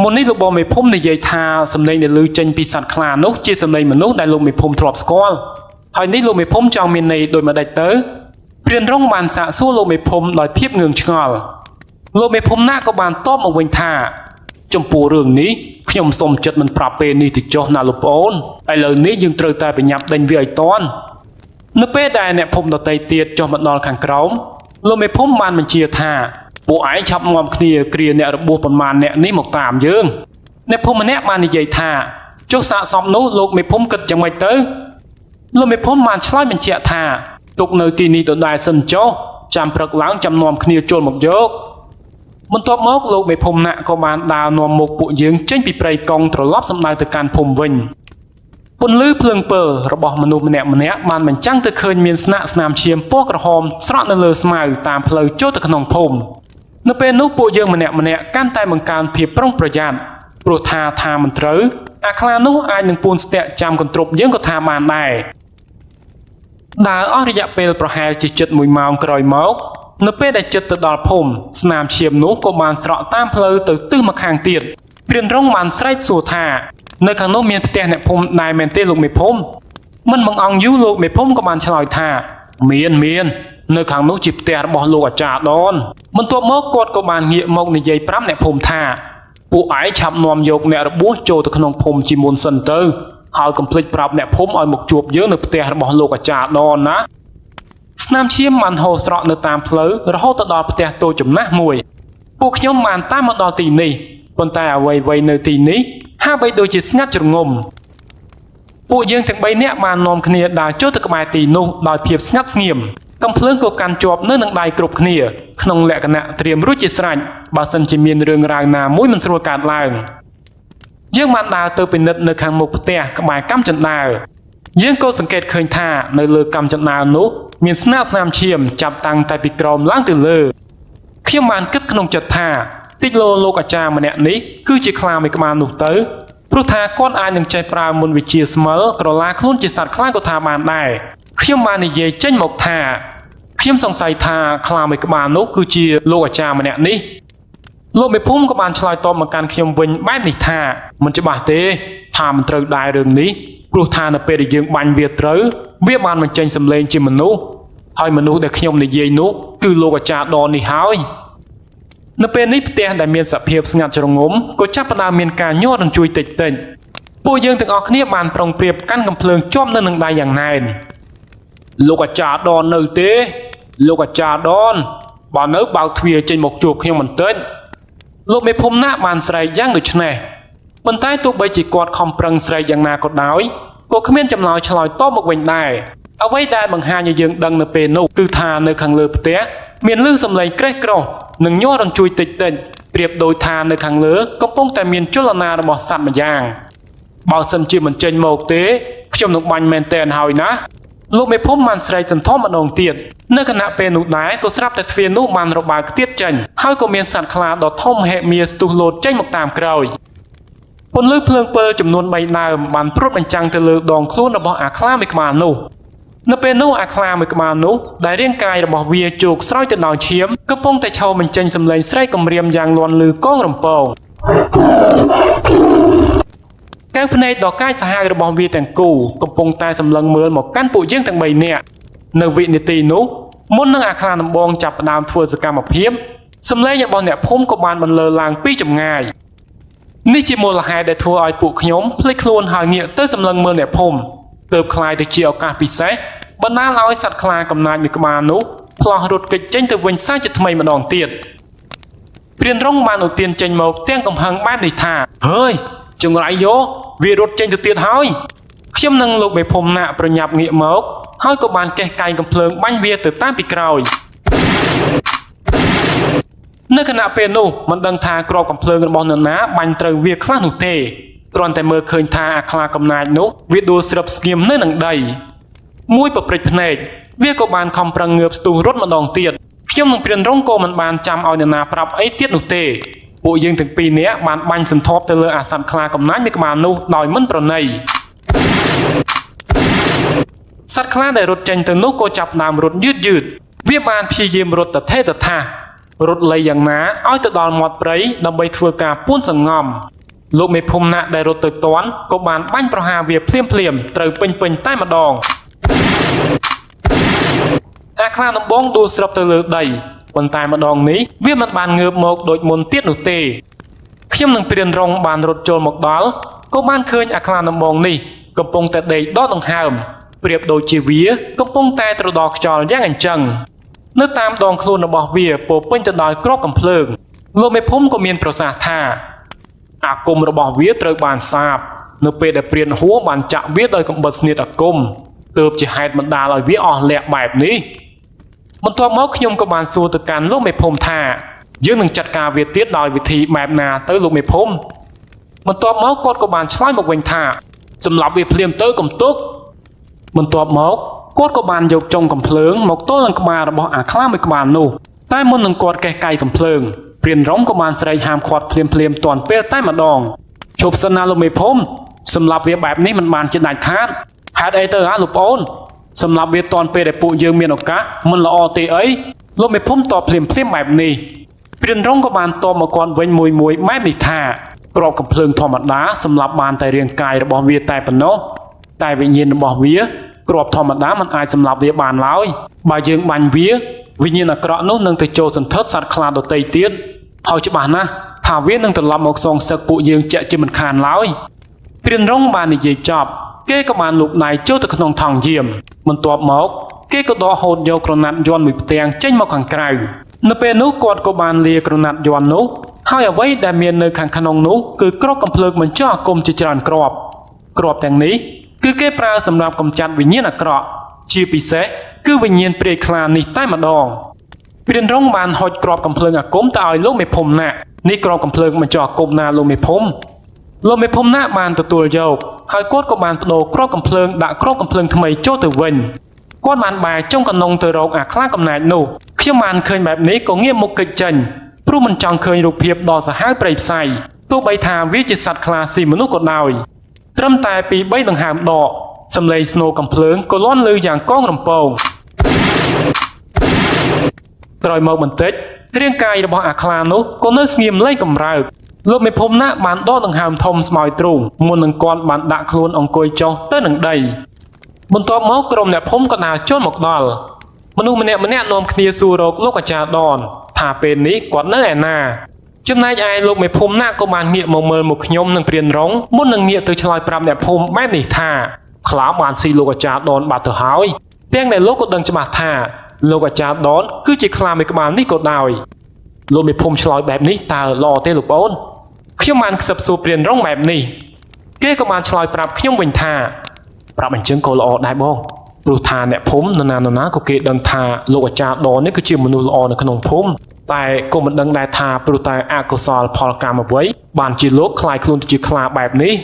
មុននេះលោកបងមេភូមិនិយាយថាសម្លេងដែលឮចេញពីសត្វខ្លានោះជាសម្លេងមនុស្សដែលលោកមេភូមិធ្លាប់ស្គាល់ហើយនេះលោកមេភូមិចង់មានន័យដូចម្ដេចទៅព្រានរងបានសាកសួរលោកមេភូមិដោយភាពងឿងឆ្ងល់លោកមេភូមិណាក៏បានតបមកវិញថាចំពោះរឿងនេះខ្ញុំសូមចិត្តមិនប្រាប់ពេលនេះទៅចុះណាលោកប្អូនឥឡូវនេះយើងត្រូវតែប្រញាប់ដេញវាឲ្យតាន់នៅពេលដែលអ្នកភូមិដទៃទៀតចុះមកដល់ខាងក្រោមលោកមេភូមិបានបញ្ជាថាពួកឯងឆាប់នាំគ្នាគ្រាអ្នករបួសប៉ុន្មានអ្នកនេះមកតាមយើងអ្នកភូមិម្នាក់បាននិយាយថាចុះសាកសមនោះលោកមេភូមិគិតយ៉ាងម៉េចទៅលោកមេភូមិបានឆ្លើយបញ្ជាក់ថាទុកនៅទីនេះទៅដែរសិនចុះចាំព្រឹកឡើងចាំនាំគ្នាចូលមកយកបន្ទាប់មកលោកមេភូមិណាក់ក៏បានដើរនាំមុខពួកយើងចេញពីព្រៃកុងត្រឡប់សម្ដៅទៅកាន់ភូមិវិញពន្លឺភ្លើងពើរបស់មនុស្សម្នាក់បានបញ្ចាំងទៅឃើញមានស្នាក់ស្នាមឈាមពណ៌ក្រហមស្រក់នៅលើស្មៅតាមផ្លូវចូលទៅក្នុងភូមិនៅពេលនោះពួកយើងម្នាក់កាន់តែបង្កើនភាពប្រុងប្រយ័ត្នព្រោះថាមិនត្រូវអាខ្លានោះអាចនឹងពួនស្ទាក់ចាំកន្ទ្រប់យើងក៏ថាបានដែរដើរអស់រយៈពេលប្រហែលជា7 ម៉ោងក្រោយមកនៅពេលដែលជិតទៅដល់ភូមិស្នាមឈាមនោះក៏បានស្រក់តាមផ្លូវទៅទិសម្ខាងទៀតព្រានរងបានស្រែកសួរថានៅខាងនោះមានផ្ទះអ្នកភូមិដែរមែនទេលោកមេភូមិមិនបង្អង់យូរលោកមេភូមិក៏បានឆ្លើយថាមាននៅខាងនោះជាផ្ទះរបស់លោកអាចារ្យដនបន្ទាប់មកគាត់ក៏បានងាកមកនិយាយប្រាប់អ្នកភូមិថាពួកឯងឆាប់នាំយកអ្នករបួសចូលទៅក្នុងភូមិជាមុនសិនទៅហើយកុំភ្លេចប្រាប់អ្នកភូមិឲ្យមកជួបយើងនៅផ្ទះរបស់លោកអាចារ្យដនណាស្នាមឈាមបានហូរស្រក់នៅតាមផ្លូវរហូតទៅដល់ផ្ទះតូចចំណាស់មួយពួកខ្ញុំបានតាមមកដល់ទីនេះប៉ុន្តែអ្វីនៅទីនេះហាក់បីដូចជាស្ងាត់ជ្រងំពួកយើងទាំង3នាក់បាននាំគ្នាដើរចូលទៅក្បែរទីនោះដោយភាពស្ងាត់ស្ងៀមកំភ្លើងក៏កាន់ជាប់នៅនឹងដៃគ្រប់គ្នាក្នុងលក្ខណៈត្រៀមរួចជាស្រេចបើសិនជាមានរឿងរ៉ាវណាមួយមិនស្រួលកើតឡើងយើងបានដើរទៅពិនិត្យនៅខាងមុខផ្ទះក្បែរកាំចិនដាវយើងក៏សង្កេតឃើញថានៅលើកាំចិនដាវនោះមានស្នាមឈាមចាប់តាំងតែពីក្រោមឡើងទៅលើខ្ញុំបានគិតក្នុងចិត្តថាតិចលោកអាចារ្យម្នាក់នេះគឺជាខ្លាមួយក្បាលនោះទៅ ព្រោះថាគាត់អាចនឹងចេះប្រើមុនវិជាស្មើក្រឡាខ្លួនជាសត្វខ្លាក៏ថាបានដែរខ្ញុំបាននិយាយចេញមកថាខ្ញុំសង្ស័យថាខ្លាមួយក្បាលនោះគឺជាលោកអាចារ្យម្នាក់នេះលោកមេភូមិក៏បានឆ្លើយតបមកកាន់ខ្ញុំវិញបែបនេះថាមិនច្បាស់ទេថាមិនត្រូវដែររឿងនេះព្រោះថានៅពេលដែលយើងបាញ់វាត្រូវវាបានបញ្ចេញសម្លេងជាមនុស្សហើយមនុស្សដែលខ្ញុំនិយាយនោះគឺលោកអាចារ្យដននេះហើយនៅពេលនេះផ្ទះដែលមានសភាពស្ងាត់ជ្រងំក៏ចាប់ផ្ដើមមានការញ័ររញ្ជួយតិចតិចពួកយើងទាំងអស់គ្នាបានប្រុងប្រៀបកាន់កំភ្លើងជាប់នៅនឹងដៃយ៉ាងណែនលោកអាចារ្យដននៅទេលោកអាចារ្យដនបើនៅបើកទ្វារចេញមកជួបខ្ញុំបន្តិចលោកមេភូមិណាបានស្រែកយ៉ាងដូចនេះប៉ុន្តែទោះបីជាគាត់ខំប្រឹងស្រែកយ៉ាងណាក៏ដោយក៏គ្មានចម្លើយឆ្លើយតបមកវិញដែរអ្វីដែលបង្ហាញឲ្យយើងដឹងនៅពេលនោះគឺថានៅខាងលើផ្ទះមានឮសំឡេងក្រេះក្រោះនិងញ័ររញ្ជួយតិចតិចប្រៀបដូចថានៅខាងលើកំពុងតែមានចលនារបស់សត្វម្យ៉ាងបើសិនជាមិនចេញមកទេខ្ញុំនឹងបាញ់មែនទែនហើយណាលោកមេភូមិបានស្រែកសន្ធំម្ដងទៀតនៅខណៈពេលនោះដែរក៏ស្រាប់តែទ្វារនោះបានរបើកទៀតចេញហើយក៏មានសត្វខ្លាដ៏ធំហិមាស្ទុះលោតចេញមកតាមក្រោយពន្លឺភ្លើងពិលចំនួន3ដើមបានព្រុតបញ្ចាំងទៅលើដងខ្លួនរបស់អាខ្លាមួយក្បាលនោះនៅពេលនោះអាខ្លាមួយក្បាលនោះដែលរាងកាយរបស់វាជោគស្រោចទៅដោយឈាមកំពុងតែឈរបញ្ចេញសម្លេងស្រែកគំរាមយ៉ាងលាន់ឮកងរំពងកែវភ្នែកដ៏កាចសាហាវរបស់វាទាំងគូកំពុងតែសម្លឹងមើលមកកាន់ពួកយើងទាំង3នាក់នៅវិនាទីនោះមុននឹងអាខ្លាដំបងចាប់ផ្ដើមធ្វើសកម្មភាពសម្លេងរបស់អ្នកភូមិក៏បានបន្លឺឡើងពីចម្ងាយនេះជាមូលហេតុដែលធ្វើឲ្យពួកខ្ញុំភ្លេចខ្លួនហើយងាកទៅសម្លឹងមើលអ្នកភូមិទើបคล้ายទៅជាឱកាសពិសេសបណ្ដាលឲ្យសត្វខ្លាកំណាចមួយក្បាលនោះផ្លោះរត់គេចចេញទៅវិញសាជាថ្មីម្ដងទៀតព្រានរងបានឧទានចេញមកទាំងកំហឹងបែបនេះថាហើយចង្រៃយោវារត់ចេញទៅទៀតហើយខ្ញុំនិងលោកមេភូមិណាក់ប្រញាប់ងាកមកហើយក៏បានកេះកែងកំភ្លើងបាញ់វាទៅតាមពីក្រោយនៅខណៈពេលនោះមិនដឹងថាក្របកំភ្លើងរបស់នរណាបាញ់ត្រូវវាខ្លះនោះទេគ្រាន់តែមើលឃើញថាអាខ្លាកំណាចនោះវាដួលស្រាប់ស្ងៀមនៅនឹងដីមួយប្រព្រិចភ្នែកវាក៏បានខំប្រឹងងើបស្ទុះរត់ម្ដងទៀតខ្ញុំនិងព្រានរងក៏មិនបានចាំឲ្យនរណាប្រាប់អីទៀតនោះទេពួកយើងទាំងពីរនាក់បានបាញ់សន្ធប់ទៅលើអាសត្វខ្លាកំណាចមួយក្បាលនោះដោយមិនប្រណីសត្វខ្លាដែលរត់ចេញទៅនោះក៏ចាប់ដើមរត់យឺតវាបានព្យាយាមរត់ទៅថេតថារត់លៃយ៉ាងណាឲ្យទៅដល់មាត់ព្រៃដើម្បីធ្វើការពួនសង្ងំលោកមេភូមិណាក់ដែលរត់ទៅទាន់ក៏បានបាញ់ប្រហារវាភ្លាមត្រូវពេញតែម្ដងអាខ្លាដំបងដួលស្រុបទៅលើដីប៉ុន្តែម្ដងនេះវាមិនបានងើបមកដូចមុនទៀតនោះទេខ្ញុំនិងព្រានរងបានរត់ចូលមកដល់ក៏បានឃើញអាខ្លាដំបងនេះកំពុងតែដេកដកដង្ហើមប្រៀបដូចជាវាកំពុងតែត្រដោកខ្យល់យ៉ាងអញ្ចឹងនៅតាមដងខ្លួនរបស់វាពោពេញទៅដោយគ្រាប់កំភ្លើងលោកមេភូមិក៏មានប្រសាសន៍ថាអាគមរបស់វាត្រូវបានសាបនៅពេលដែលព្រានហួរបានចាក់វាដោយកំបិតស្នៀតអាគមទើបជាហេតុបណ្ដាលឲ្យវាអស់លក្ខបែបនេះបន្ទាប់មកខ្ញុំក៏បានសួរទៅកាន់លោកមេភូមិថាយើងនឹងចាត់ការវាទៀតដោយវិធីបែបណាទៅលោកមេភូមិបន្ទាប់មកគាត់ក៏បានឆ្លើយមកវិញថាសម្រាប់វាភ្លាមទៅកុំទុកបន្ទាប់មកគាត់ក៏បានយកចុងកំភ្លើងមកទល់នឹងក្បាលរបស់អាខ្លាមួយក្បាលនោះតែមុននឹងគាត់កេះកៃកំភ្លើងព្រានរងក៏បានស្រែកហាមឃាត់ភ្លាមទាន់ពេលតែម្ដងជប់សិនណាលោកមេភូមិសម្រាប់វាបែបនេះមិនបានជាដាច់ខាតហេតុអីទៅលោកប្អូនសម្រាប់វាទាន់ពេលដែលពួកយើងមានឱកាសមិនល្អទេអីលោកមេភូមិតបភ្លាមបែបនេះព្រានរងក៏បានតបមកគាត់វិញមួយបែបនេះថាក្របកំភ្លើងធម្មតាសម្រាប់បានតែរាងកាយរបស់វាតែប៉ុណ្ណោះតែវិញ្ញាណរបស់វាក្របធម្មតាមិនអាចសម្លាប់វាបានឡើយបើយើងបាញ់វាវិញ្ញាណអាក្រក់នោះនឹងទៅចូលសន្ធឹកសត្វខ្លាដទៃទៀតហើយច្បាស់ណាស់ថាវានឹងត្រឡប់មកសងសឹកពួកយើងជាក់ជាមិនខានឡើយព្រានរងបាននិយាយចប់គេក៏បានលូកដៃចូលទៅក្នុងថង់យាមបន្ទាប់មកគេក៏ដកហូតយកក្រណាត់យ័ន្តមួយផ្ទាំងចេញមកខាងក្រៅនៅពេលនោះគាត់ក៏បានលាក្រណាត់យ័ន្តនោះហើយអ្វីដែលមាននៅខាងក្នុងនោះគឺគ្រាប់កំភ្លើងបញ្ចុះអាគមជាច្រើនគ្រាប់ទាំងនេះគឺគេប្រើសម្រាប់កម្ចាត់វិញ្ញាណអាក្រក់ជាពិសេសគឺវិញ្ញាណព្រាយខ្លានេះតែម្ដងព្រានរងបានហុចគ្រាប់កំភ្លើងអាគមទៅឲ្យលោកមេភូមិណាក់នេះគ្រាប់កំភ្លើងបញ្ចុះអាគមណាលោកមេភូមិណាក់បានទទួលយកហើយគាត់ក៏បានបដូរគ្រាប់កំភ្លើងដាក់គ្រាប់កំភ្លើងថ្មីចូលទៅវិញគាត់បានបែរចុងកណ្ដុងទៅរកអាខ្លាកំណាចនោះខ្ញុំបានឃើញបែបនេះក៏ងាកមុខគេចចេញព្រោះមិនចង់ឃើញរូបភាពដ៏សាហាវព្រៃផ្សៃ ទោះបីថាវាជាសត្វខ្លាស៊ីមនុស្សក៏ដោយត្រឹមតែពី3ដង្ហើមដកសំឡេងស្នូកំភ្លើងក៏លាន់ឮយ៉ាងកងរំពងក្រោយមកបន្តិចរាងកាយរបស់អាខ្លានោះក៏នៅស្ងៀមលែងកំរើកលោកមេភូមិណាបានដកដង្ហើមធំស្មោយទ្រូងមុននឹងគាត់បានដាក់ខ្លួនអង្គុយចុះទៅនឹងដីបន្ទាប់មកក្រុមអ្នកភូមិក៏ដើរចូលមកដល់មនុស្សម្នាក់នាំគ្នាសួររកលោកអាចារ្យដនថាពេលនេះគាត់នៅឯណាចំណែកឯលោកមេភូមិណាក៏បានងាកមកមើលមកខ្ញុំនិងព្រានរងមុននឹងងាកទៅឆ្លើយប្រាប់អ្នកភូមិបែបនេះថាខ្លាបានស៊ីលោកអាចារ្យដនបាត់ទៅហើយទាំងដែលលោកក៏ដឹងច្បាស់ថាលោកអាចារ្យដនគឺជាខ្លាមួយក្បាលនេះក៏ដោយលោកមេភូមិឆ្លើយបែបនេះតើល្អទេលោកប្អូនខ្ញុំបានខ្សឹបសួរព្រានរងបែបនេះគេក៏បានឆ្លើយប្រាប់ខ្ញុំវិញថាប្រាប់អញ្ចឹងក៏ល្អដែរបងព្រោះថាអ្នកភូមិនរណាក៏គេដឹងថាលោកអាចារ្យដននេះគឺជាមនុស្សល្អនៅក្នុងភូមិតែក៏មិនដឹងដែរថាព្រោះតែអកុសលផលកម្មអ្វីបានជាលោកខ្លាយខ្លួនទៅជាខ្លាបែបនេះ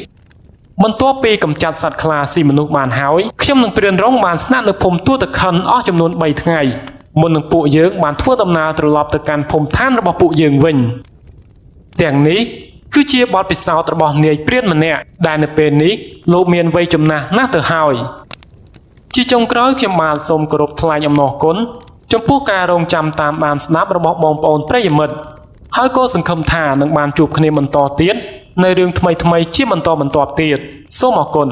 បន្ទាប់ពីកម្ចាត់សត្វខ្លាស៊ីមនុស្សបានហើយខ្ញុំនិងព្រានរងបានស្នាក់នៅភូមិទួតខិនអស់ចំនួន3ថ្ងៃមុននឹងពួកយើងបានធ្វើដំណើរត្រឡប់ទៅកាន់ភូមិឋានរបស់ពួកយើងវិញទាំងនេះគឺជាបទពិសោធន៍របស់នាយព្រានម្នាក់ដែលនៅពេលនេះលោកមានវ័យចំណាស់ណាស់ទៅហើយជាចុងក្រោយខ្ញុំបាទសូមគោរពថ្លែងអំណរគុណចំពោះការរងចាំតាមដានស្ដាប់របស់បងប្អូនប្រិយមិត្តហើយក៏សង្ឃឹមថានឹងបានជួបគ្នាបន្តទៀតនៅរឿងថ្មីៗជាបន្តបន្ទាប់ទៀតសូមអរគុណ